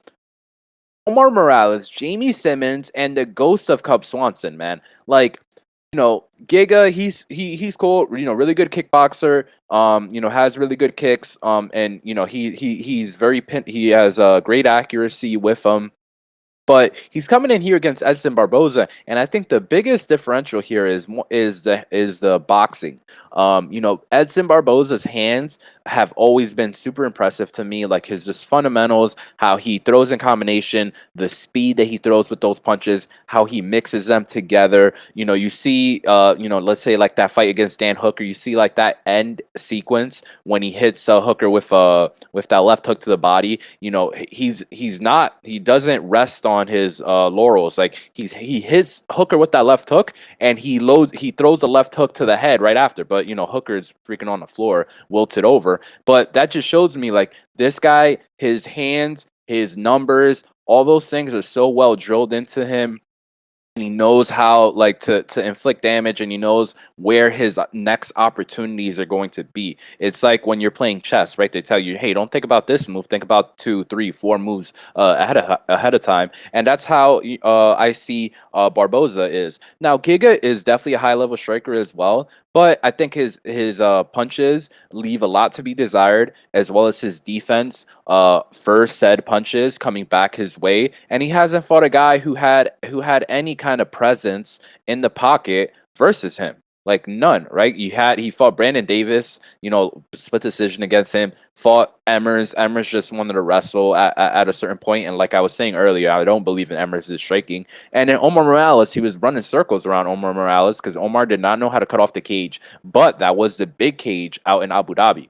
Omar Morales, Jamie Simmons, and the ghost of Cub Swanson, man. Like, Giga, he's cool, really good kickboxer, has really good kicks, and he's he has great accuracy with him. But he's coming in here against Edson Barboza, and I think the biggest differential here is the boxing. Edson Barboza's hands have always been super impressive to me, like his just fundamentals, how he throws in combination, the speed that he throws with those punches, how he mixes them together. You see, let's say like that fight against Dan Hooker, you see like that end sequence when he hits Hooker with that left hook to the body. He doesn't rest on his laurels. Like he hits Hooker with that left hook, and he throws the left hook to the head right after. But Hooker is freaking on the floor, wilted over. But that just shows me, like, this guy, his hands, his numbers, all those things are so well drilled into him. And he knows how, like, to inflict damage, and he knows where his next opportunities are going to be. It's like when you're playing chess, right? They tell you, hey, don't think about this move, think about 2, 3, 4 moves ahead of time. And that's how I see Barboza is. Now, Giga is definitely a high level striker as well, but I think his punches leave a lot to be desired, as well as his defense for said punches coming back his way. And he hasn't fought a guy who had any kind of presence in the pocket versus him. Like none, right? He fought Brandon Davis, split decision against him. Fought Emmers. Emmers just wanted to wrestle at a certain point, and like I was saying earlier, I don't believe in Emmers' striking. And then Omar Morales, he was running circles around Omar Morales because Omar did not know how to cut off the cage, but that was the big cage out in Abu Dhabi.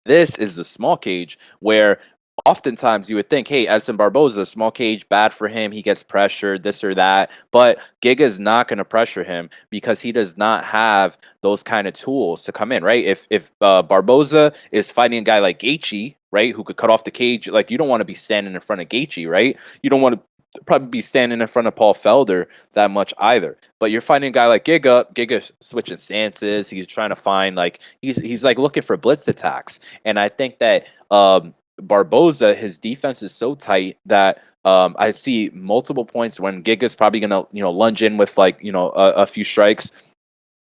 This is the small cage where oftentimes you would think, hey, Edson Barboza, small cage, bad for him. He gets pressured, this or that. But Giga is not going to pressure him because he does not have those kind of tools to come in, right? If Barboza is fighting a guy like Gaethje, right, who could cut off the cage, like you don't want to be standing in front of Gaethje, right? You don't want to probably be standing in front of Paul Felder that much either. But you're finding a guy like Giga switching stances. He's trying to find like he's like looking for blitz attacks. And I think that Barboza, his defense is so tight that I see multiple points when Giga's probably gonna lunge in with like a few strikes.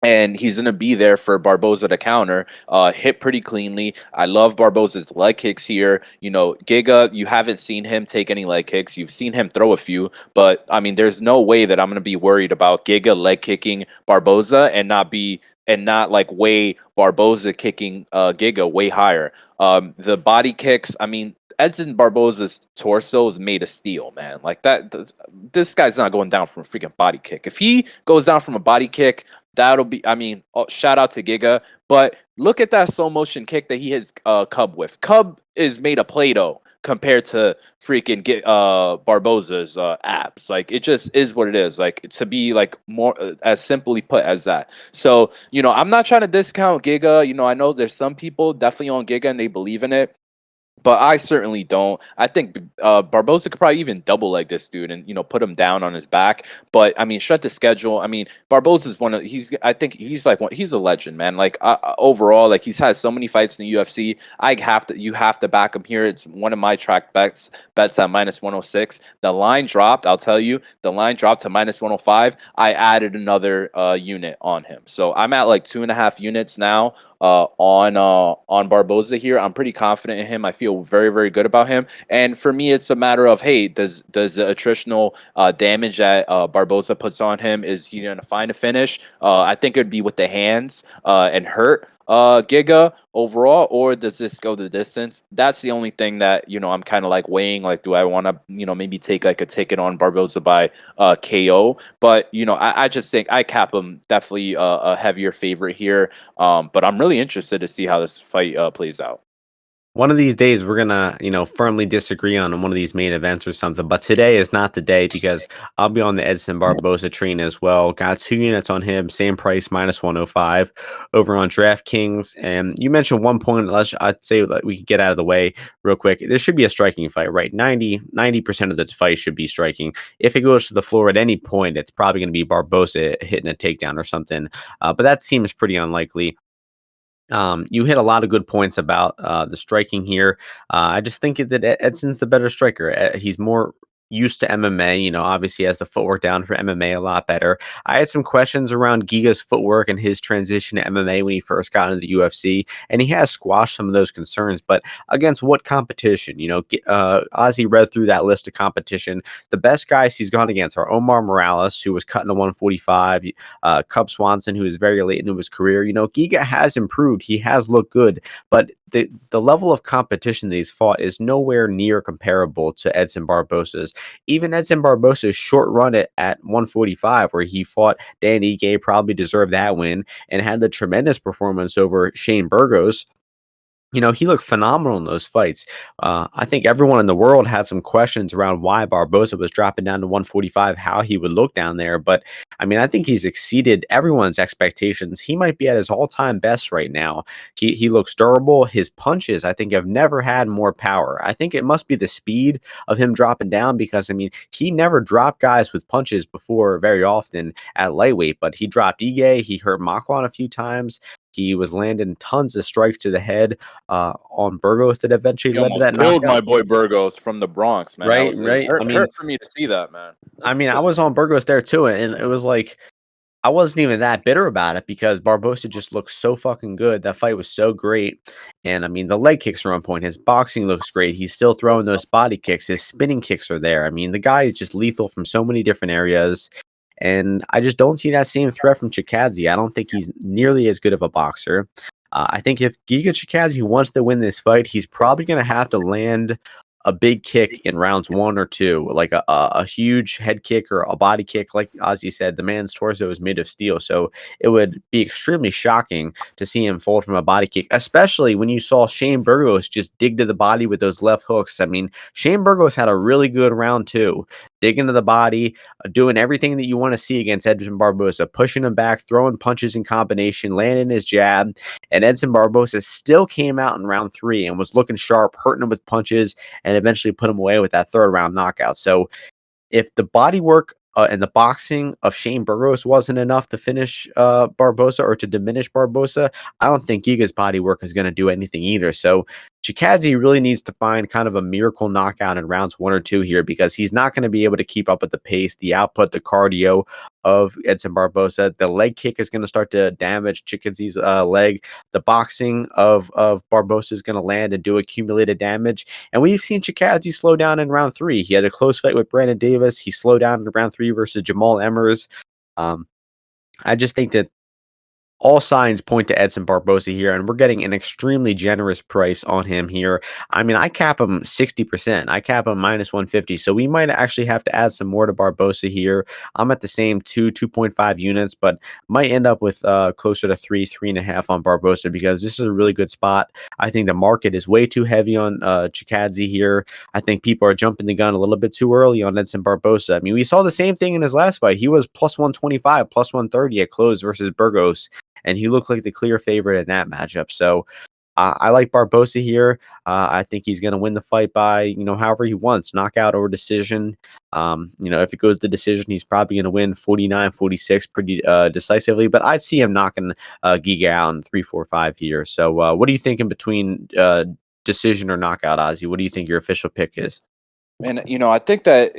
And he's going to be there for Barboza to counter, hit pretty cleanly. I love Barboza's leg kicks here. Giga, you haven't seen him take any leg kicks. You've seen him throw a few. But, I mean, there's no way that I'm going to be worried about Giga leg kicking Barboza and not like way Barboza kicking Giga way higher. The body kicks, I mean, Edson Barboza's torso is made of steel, man. Like that, this guy's not going down from a freaking body kick. If he goes down from a body kick, that'll be, I mean, shout out to Giga. But look at that slow motion kick that he hits Cub with. Cub is made of Play-Doh compared to freaking Barboza's abs. Like it just is what it is. Like to be like more as simply put as that. So I'm not trying to discount Giga. I know there's some people definitely on Giga and they believe in it. But I certainly don't. I think Barboza could probably even double leg this dude and put him down on his back. But I mean, shut the schedule. I mean, Barboza's I think he's a legend, man. Like overall, like he's had so many fights in the UFC. You have to back him here. It's one of my track bets at -106. The line dropped. I'll tell you, the line dropped to -105. I added another unit on him, so I'm at like 2.5 units now. On Barboza here. I'm pretty confident in him. I feel very, very good about him. And for me, it's a matter of, hey, does the attritional damage that Barboza puts on him, is he going to find a finish? I think it'd be with the hands and hurt Giga overall, or does this go the distance? That's the only thing that I'm kind of like weighing. Like, do I want to maybe take like a ticket on Barboza by KO? But I just think I cap him definitely a heavier favorite here. But I'm really interested to see how this fight plays out. One of these days, we're gonna, firmly disagree on one of these main events or something. But today is not the day because I'll be on the Edson Barboza train as well. Got 2 units on him, same price, -105 over on DraftKings. And you mentioned one point. I'd say that we can get out of the way real quick. This should be a striking fight, right? 90% of the fight should be striking. If it goes to the floor at any point, it's probably going to be Barboza hitting a takedown or something. But that seems pretty unlikely. You hit a lot of good points about the striking here. I just think that Edson's the better striker. He's more used to MMA, obviously has the footwork down for MMA a lot better. I had some questions around Giga's footwork and his transition to MMA when he first got into the UFC, and he has squashed some of those concerns, but against what competition? Ozzy read through that list of competition. The best guys he's gone against are Omar Morales, who was cutting to 145, Cub Swanson, who is very late into his career. Giga has improved. He has looked good, but the level of competition that he's fought is nowhere near comparable to Edson Barboza's. Even Edson Barboza's short run at 145, where he fought Dan Ige, probably deserved that win, and had the tremendous performance over Shane Burgos. He looked phenomenal in those fights. I think everyone in the world had some questions around why Barboza was dropping down to 145, how he would look down there. But, I mean, I think he's exceeded everyone's expectations. He might be at his all-time best right now. He looks durable. His punches, I think, have never had more power. I think it must be the speed of him dropping down because, I mean, he never dropped guys with punches before very often at lightweight, but he dropped Ige. He hurt Makwan a few times. He was landing tons of strikes to the head on Burgos that eventually led to that killed knockout. my boy Burgos from the Bronx, man. Right. It hurt for me to see that, man. I mean, I was on Burgos there too, and it was like I wasn't even that bitter about it because Barboza just looks so fucking good. That fight was so great. And I mean, the leg kicks are on point. His boxing looks great. He's still throwing those body kicks. His spinning kicks are there. I mean, the guy is just lethal from so many different areas. And I just don't see that same threat from Chikadze. I don't think he's nearly as good of a boxer. I think if Giga Chikadze wants to win this fight, he's probably going to have to land a big kick in rounds 1 or 2, like a huge head kick or a body kick. Like Ozzy said, the man's torso is made of steel. So it would be extremely shocking to see him fold from a body kick, especially when you saw Shane Burgos just dig to the body with those left hooks. I mean, Shane Burgos had a really good round 2, digging to the body, doing everything that you want to see against Edson Barboza, pushing him back, throwing punches in combination, landing his jab. And Edson Barboza still came out in round 3 and was looking sharp, hurting him with punches, and eventually put him away with that 3rd round knockout. So if the body work and the boxing of Shane Burgos wasn't enough to finish Barboza or to diminish Barboza, I don't think Giga's body work is going to do anything either. So Chikadze really needs to find kind of a miracle knockout in rounds 1 or 2 here, because he's not going to be able to keep up with the pace, the output, the cardio of Edson Barboza. The leg kick is going to start to damage Chikadze's leg. The boxing of Barboza is going to land and do accumulated damage. And we've seen Chikadze slow down in round 3. He had a close fight with Brandon Davis. He slowed down in round 3 versus Jamal-Emmers. I just think that all signs point to Edson Barboza here, and we're getting an extremely generous price on him here. I mean, I cap him 60%. I cap him -150. So we might actually have to add some more to Barboza here. I'm at the same 2.5 units, but might end up with closer to 3.5 on Barboza, because this is a really good spot. I think the market is way too heavy on Chikadze here. I think people are jumping the gun a little bit too early on Edson Barboza. I mean, we saw the same thing in his last fight. He was +125, +130 at close versus Burgos, and he looked like the clear favorite in that matchup. So I like Barboza here. I think he's going to win the fight by, however he wants, knockout or decision. If it goes to decision, he's probably going to win 49-46 pretty decisively. But I'd see him knocking Giga out in 3-4-5 here. So what do you think in between decision or knockout, Ozzy? What do you think your official pick is? And I think that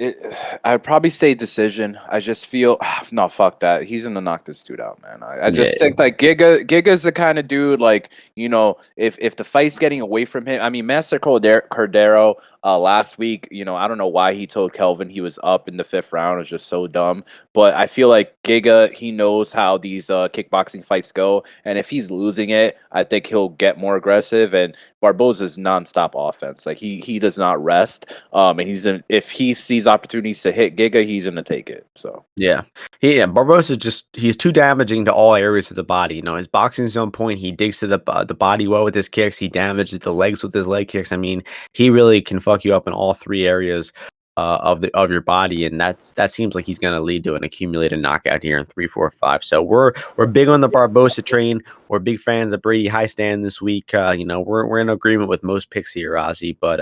I'd probably say decision. I just feel no, fuck that. He's gonna knock this dude out, man. I just think like Giga's the kind of dude, like, if the fight's getting away from him. I mean, Master Cordero last week, I don't know why he told Kelvin he was up in the 5th round. It was just so dumb. But I feel like Giga, he knows how these kickboxing fights go, and if he's losing it, I think he'll get more aggressive. And Barboza's nonstop offense. Like he does not rest. And if he sees opportunities to hit Giga, he's gonna take it. So yeah, Barboza he's too damaging to all areas of the body. His boxing is on point. He digs to the body well with his kicks. He damages the legs with his leg kicks. I mean, he really can fuck you up in all 3 areas of your body, and that seems like he's going to lead to an accumulated knockout here in 3-4-5. So we're big on the Barboza train. We're big fans of Heistand this week. We're in agreement with most picks here, Ozzy. But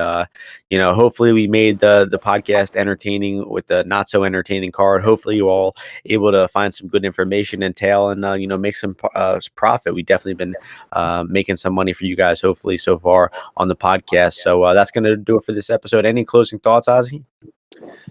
hopefully we made the podcast entertaining with the not so entertaining card. Hopefully you all able to find some good information and tail and make some profit. We've definitely been making some money for you guys, hopefully so far on the podcast. So that's going to do it for this episode. Any closing thoughts, Ozzy?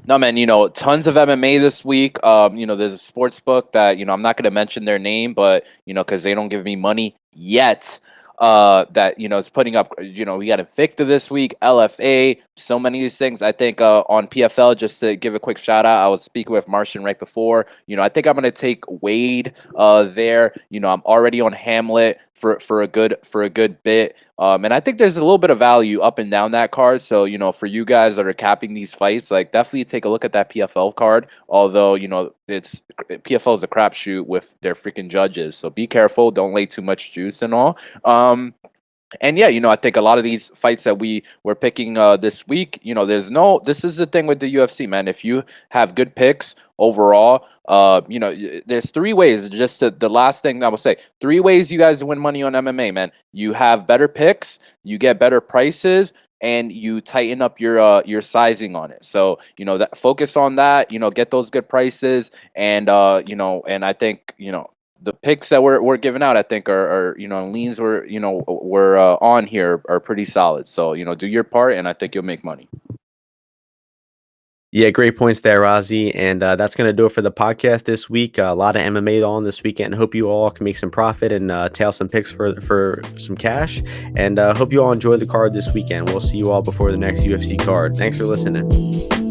No, man, tons of MMA this week. There's a sports book that, I'm not going to mention their name, but, because they don't give me money yet, that, it's putting up, we got Invicta this week, LFA, so many of these things. I think on PFL, just to give a quick shout out, I was speaking with Martian right before. I think I'm going to take Wade there. I'm already on Hamlet for a good bit. And I think there's a little bit of value up and down that card. So, for you guys that are capping these fights, like definitely take a look at that PFL card. Although, it's PFL is a crapshoot with their freaking judges. So be careful. Don't lay too much juice and all. And yeah, I think a lot of these fights that we were picking this week, this is the thing with the UFC, man. If you have good picks overall, there's 3 ways. Just the last thing I will say, 3 ways you guys win money on MMA, man. You have better picks, you get better prices, and you tighten up your sizing on it. So, that focus on that, get those good prices, and and I think, the picks that we're giving out, I think are leans we're on here are pretty solid. So, do your part, and I think you'll make money. Yeah, great points there, Ozzy. And that's going to do it for the podcast this week. A lot of MMA on this weekend. Hope you all can make some profit and tail some picks for some cash. And hope you all enjoy the card this weekend. We'll see you all before the next UFC card. Thanks for listening.